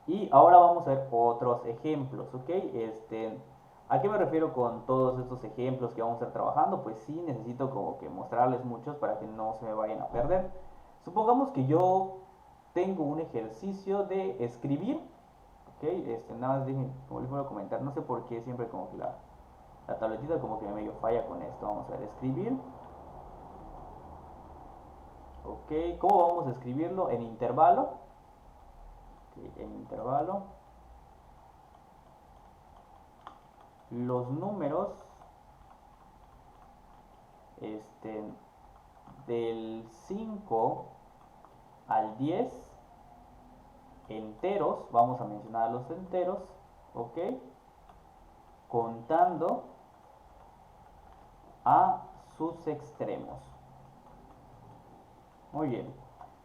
Speaker 1: Y ahora vamos a ver otros ejemplos, ¿ok? ¿A qué me refiero con todos estos ejemplos que vamos a estar trabajando? Pues sí, necesito como que mostrarles muchos para que no se me vayan a perder. Supongamos que yo tengo un ejercicio de escribir, ¿ok? Nada más dejen, como les voy a comentar, no sé por qué siempre como que la tabletita como que medio falla con esto. Vamos a ver, escribir. Ok, ¿cómo vamos a escribirlo? En intervalo. Ok, en intervalo. Los números del 5 al 10 enteros, vamos a mencionar los enteros, ok, contando a sus extremos. Muy bien.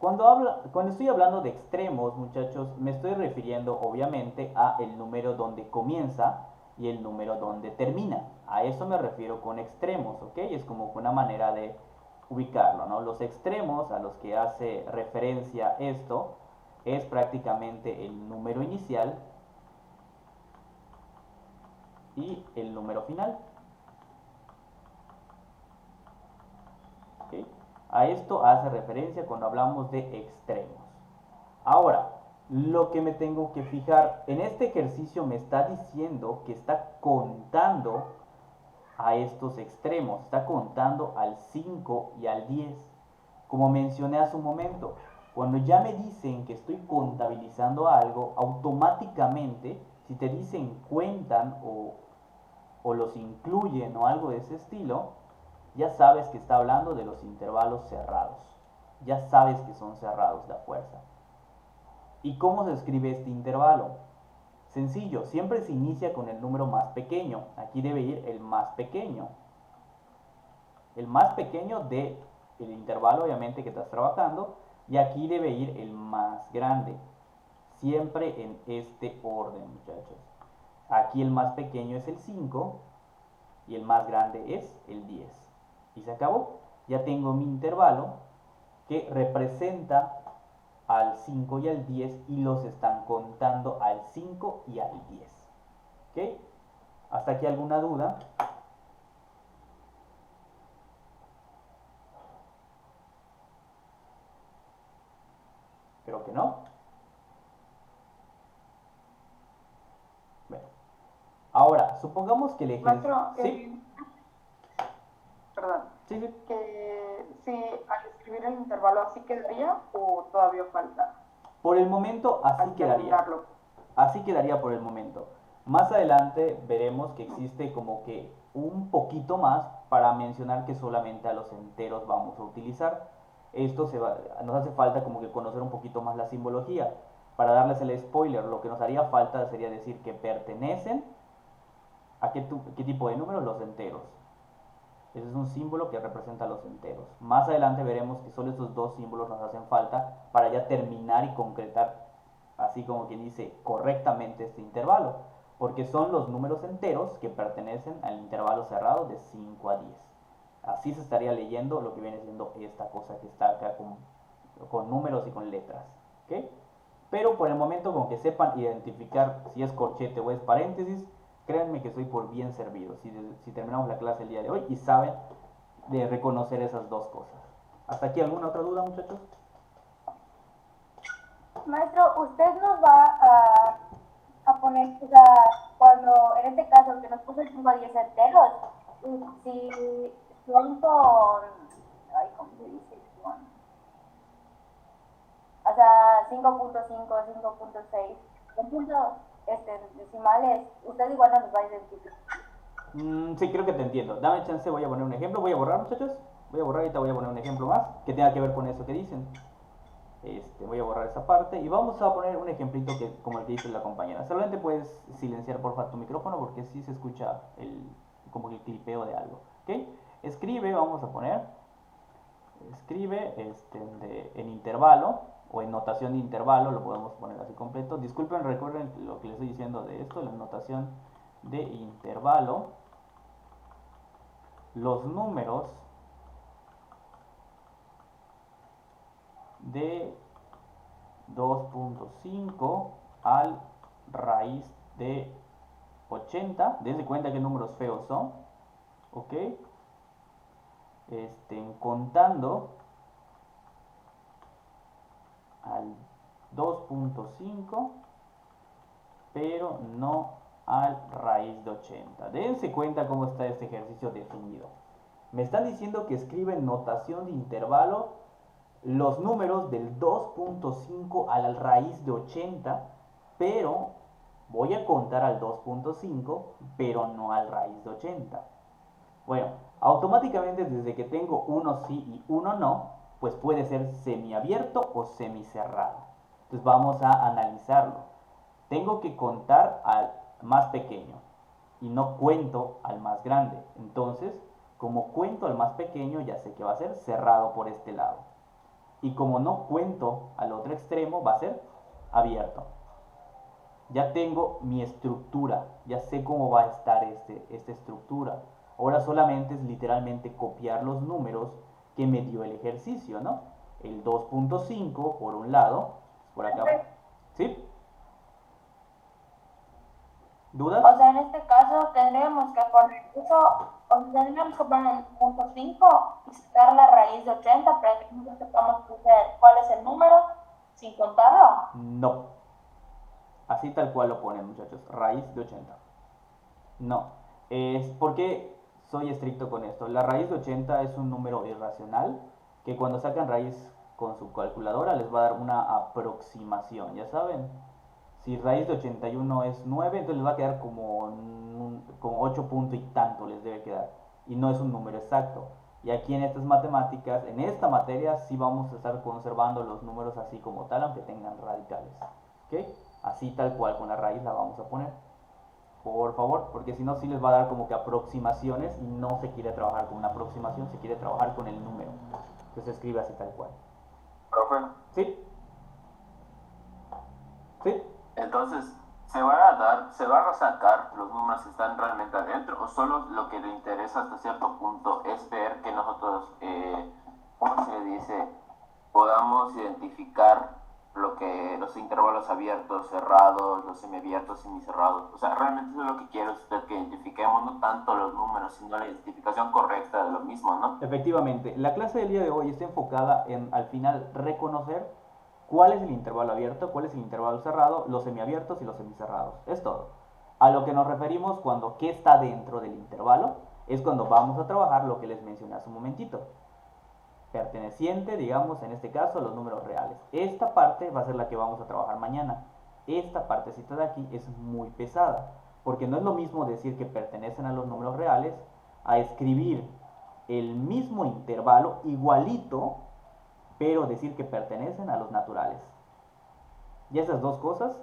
Speaker 1: Cuando estoy hablando de extremos, muchachos, me estoy refiriendo obviamente a el número donde comienza y el número donde termina. A eso me refiero con extremos, ¿ok? Es como una manera de ubicarlo, ¿no? Los extremos a los que hace referencia esto es prácticamente el número inicial y el número final. ¿Ok? A esto hace referencia cuando hablamos de extremos. Ahora, lo que me tengo que fijar, en este ejercicio me está diciendo que está contando a estos extremos, está contando al 5 y al 10. Como mencioné hace un momento, cuando ya me dicen que estoy contabilizando algo, automáticamente, si te dicen cuentan o los incluyen o algo de ese estilo, ya sabes que está hablando de los intervalos cerrados. Ya sabes que son cerrados de a fuerza. ¿Y cómo se escribe este intervalo? Sencillo, siempre se inicia con el número más pequeño. Aquí debe ir el más pequeño. El más pequeño del intervalo, obviamente, que estás trabajando. Y aquí debe ir el más grande. Siempre en este orden, muchachos. Aquí el más pequeño es el 5 y el más grande es el 10. Y se acabó. Ya tengo mi intervalo que representa al 5 y al 10 y los están contando al 5 y al 10. ¿Ok? ¿Hasta aquí alguna duda? Creo que no. Bueno. Ahora, supongamos que el ejercicio...
Speaker 4: Maestro,
Speaker 1: ¿Sí?
Speaker 4: perdón,
Speaker 1: Sí, sí.
Speaker 4: que si al escribir el intervalo así quedaría o todavía falta
Speaker 1: Por el momento así
Speaker 4: al
Speaker 1: quedaría.
Speaker 4: terminarlo.
Speaker 1: Así quedaría por el momento. Más adelante veremos que existe como que un poquito más para mencionar que solamente a los enteros vamos a utilizar. Nos hace falta como que conocer un poquito más la simbología. Para darles el spoiler, lo que nos haría falta sería decir que pertenecen a qué tipo de números, los enteros. Ese es un símbolo que representa los enteros. Más adelante veremos que solo estos dos símbolos nos hacen falta para ya terminar y concretar, así como quien dice, correctamente este intervalo, porque son los números enteros que pertenecen al intervalo cerrado de 5 a 10. Así se estaría leyendo lo que viene siendo esta cosa que está acá con números y con letras. ¿Okay? Pero por el momento, con que sepan identificar si es corchete o es paréntesis, créanme que estoy por bien servido si terminamos la clase el día de hoy y saben de reconocer esas dos cosas. ¿Hasta aquí alguna otra duda, muchachos?
Speaker 3: Maestro, usted nos va a poner, o sea, cuando, en este caso, que nos puso el 5 a 10 enteros, si son con, ay, ¿cómo se dice? O sea, 5.5, 5.6, con puntos decimales, usted igual no nos va a identificar.
Speaker 1: Sí, creo que te entiendo. Dame chance, voy a poner un ejemplo. Voy a borrar, muchachos. Voy a borrar, ahorita voy a poner un ejemplo más que tenga que ver con eso que dicen. Voy a borrar esa parte y vamos a poner un ejemplito como el que dice la compañera. Solamente puedes silenciar por favor tu micrófono porque sí se escucha como el clipeo de algo. ¿Ok? Escribe, vamos a poner. Escribe en intervalo o en notación de intervalo, lo podemos poner así completo. Disculpen, recuerden lo que les estoy diciendo de esto, la notación de intervalo. Los números de 2.5 al raíz de 80. Dense cuenta que números feos son. ¿Ok? Contando al 2.5, pero no al raíz de 80. Dense cuenta cómo está este ejercicio definido. Me están diciendo que escribe en notación de intervalo los números del 2.5 a la raíz de 80, pero voy a contar al 2.5, pero no al raíz de 80. Bueno, automáticamente desde que tengo uno sí y uno no, pues puede ser semiabierto o semicerrado. Entonces vamos a analizarlo. Tengo que contar al más pequeño y no cuento al más grande. Entonces, como cuento al más pequeño, ya sé que va a ser cerrado por este lado. Y como no cuento al otro extremo, va a ser abierto. Ya tengo mi estructura, ya sé cómo va a estar esta estructura. Ahora solamente es literalmente copiar los números que me dio el ejercicio, ¿no? El 2.5 por un lado, por acá. ¿Sí? ¿Dudas?
Speaker 3: O sea, en este caso tendríamos que poner eso, o sea, tendríamos que poner el punto 5 y sacar la raíz de 80 para que nosotros sepamos cuál es el número sin contarlo.
Speaker 1: No. Así tal cual lo ponen, muchachos. Raíz de 80. No. Es porque soy estricto con esto. La raíz de 80 es un número irracional que cuando sacan raíz con su calculadora les va a dar una aproximación, ¿ya saben? Si raíz de 81 es 9, entonces les va a quedar como 8 puntos y tanto les debe quedar. Y no es un número exacto. Y aquí en estas matemáticas, en esta materia, sí vamos a estar conservando los números así como tal, aunque tengan radicales. ¿Ok? Así tal cual, con la raíz la vamos a poner. Por favor, porque si no, sí les va a dar como que aproximaciones y no se quiere trabajar con una aproximación, se quiere trabajar con el número. Entonces se escribe así tal cual.
Speaker 2: Profe,
Speaker 1: ¿Sí? ¿Sí?
Speaker 2: entonces, ¿se van a sacar los números que están realmente adentro o solo lo que le interesa hasta cierto punto es ver que nosotros, ¿cómo se le dice? Podamos identificar los intervalos abiertos, cerrados, los semiabiertos, semicerrados. O sea, realmente eso es lo que quiero, es que identifiquemos no tanto los números, sino la identificación correcta de lo mismo, ¿no?
Speaker 1: Efectivamente, la clase del día de hoy está enfocada en, al final, reconocer cuál es el intervalo abierto, cuál es el intervalo cerrado, los semiabiertos y los semicerrados. Es todo. A lo que nos referimos cuando qué está dentro del intervalo es cuando vamos a trabajar lo que les mencioné hace un momentito. Perteneciente, digamos, en este caso, a los números reales. Esta parte va a ser la que vamos a trabajar mañana. Esta partecita de aquí es muy pesada, porque no es lo mismo decir que pertenecen a los números reales a escribir el mismo intervalo igualito, pero decir que pertenecen a los naturales. Y esas dos cosas,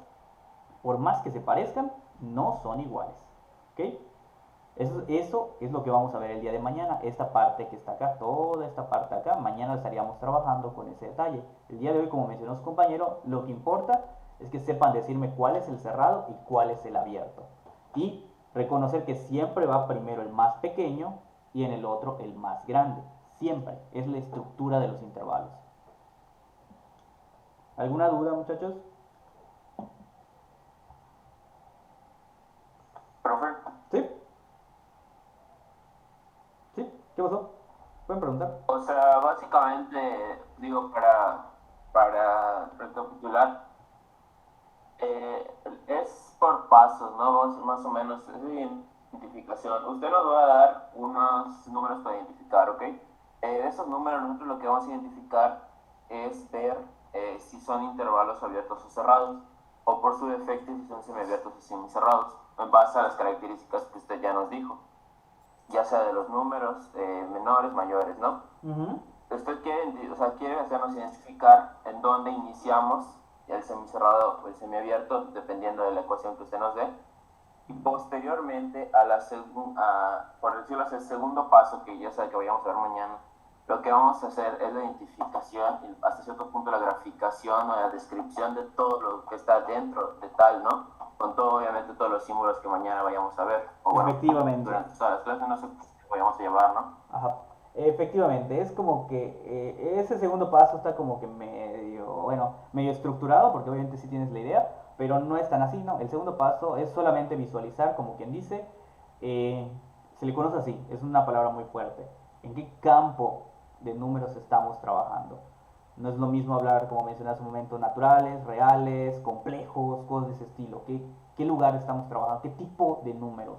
Speaker 1: por más que se parezcan, no son iguales. ¿Ok? Eso es lo que vamos a ver el día de mañana. Esta parte que está acá, toda esta parte acá, mañana estaríamos trabajando con ese detalle. El día de hoy, como mencionó su compañero, lo que importa es que sepan decirme cuál es el cerrado y cuál es el abierto. Y reconocer que siempre va primero el más pequeño y en el otro el más grande. Siempre. Es la estructura de los intervalos. ¿Alguna duda, muchachos?
Speaker 2: Profe,
Speaker 1: ¿Sí? ¿Sí? ¿Qué pasó? ¿Pueden preguntar?
Speaker 2: o sea, básicamente, digo, para recapitular, es por pasos, ¿no? Más o menos, es identificación. Usted nos va a dar unos números para identificar, ¿ok? De esos números nosotros lo que vamos a identificar es ver si son intervalos abiertos o cerrados, o por su defecto si son semiabiertos o semicerrados, en base a las características que usted ya nos dijo, ya sea de los números menores, mayores, ¿no? Usted quiere hacernos identificar en dónde iniciamos el semicerrado o el semiabierto, dependiendo de la ecuación que usted nos dé, y posteriormente por decirlo así, el segundo paso, que ya sabe que vayamos a ver mañana, lo que vamos a hacer es la identificación y hasta cierto punto la graficación o la descripción de todo lo que está dentro de tal, ¿no? Con todo, obviamente, todos los símbolos que mañana vayamos a ver. O bueno,
Speaker 1: Efectivamente.
Speaker 2: durante todas las clases, no sé qué vayamos a llevar, ¿no?
Speaker 1: Ajá. Efectivamente, es como que ese segundo paso está como que medio estructurado, porque obviamente sí tienes la idea, pero no es tan así, ¿no? El segundo paso es solamente visualizar, como quien dice, se le conoce así, es una palabra muy fuerte. ¿En qué campo de números estamos trabajando? No es lo mismo hablar, como mencioné hace un momento, naturales, reales, complejos, cosas de ese estilo. ¿Qué lugar estamos trabajando? ¿Qué tipo de números?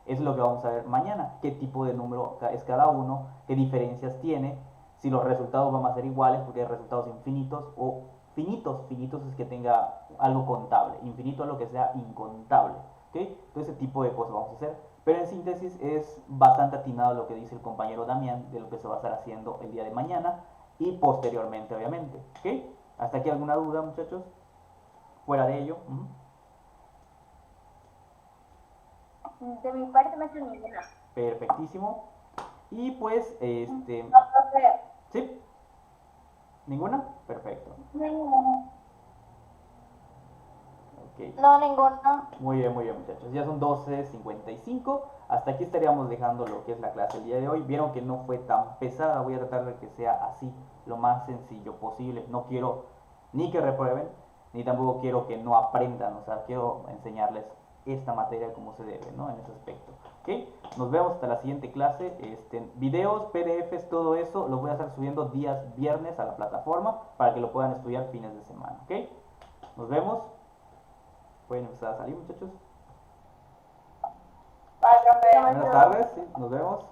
Speaker 1: Eso es lo que vamos a ver mañana. ¿Qué tipo de número es cada uno? ¿Qué diferencias tiene? Si los resultados van a ser iguales, porque hay resultados infinitos o finitos. Finitos es que tenga algo contable. Infinito es lo que sea incontable. ¿Okay? Entonces, ese tipo de cosas vamos a hacer. Pero en síntesis es bastante atinado lo que dice el compañero Damián de lo que se va a estar haciendo el día de mañana y posteriormente, obviamente. ¿Ok? ¿Hasta aquí alguna duda, muchachos? Fuera de ello.
Speaker 3: De mi parte no tengo ninguna.
Speaker 1: Perfectísimo. Y pues,
Speaker 3: No, profe.
Speaker 1: ¿sí? ¿Ninguna? Perfecto.
Speaker 3: Ninguna.
Speaker 1: Ok.
Speaker 3: No, ninguna.
Speaker 1: Muy bien, muchachos. Ya son 12:55. Hasta aquí estaríamos dejando lo que es la clase el día de hoy. Vieron que no fue tan pesada. Voy a tratar de que sea así, lo más sencillo posible. No quiero ni que reprueben, ni tampoco quiero que no aprendan. O sea, quiero enseñarles esta materia como se debe, ¿no? En ese aspecto. ¿Ok? Nos vemos hasta la siguiente clase. Videos, PDFs, todo eso los voy a estar subiendo días viernes a la plataforma para que lo puedan estudiar fines de semana. ¿Ok? Nos vemos. Pueden empezar a salir, muchachos.
Speaker 3: Bye, profe.
Speaker 1: Buenas tardes, sí, nos vemos.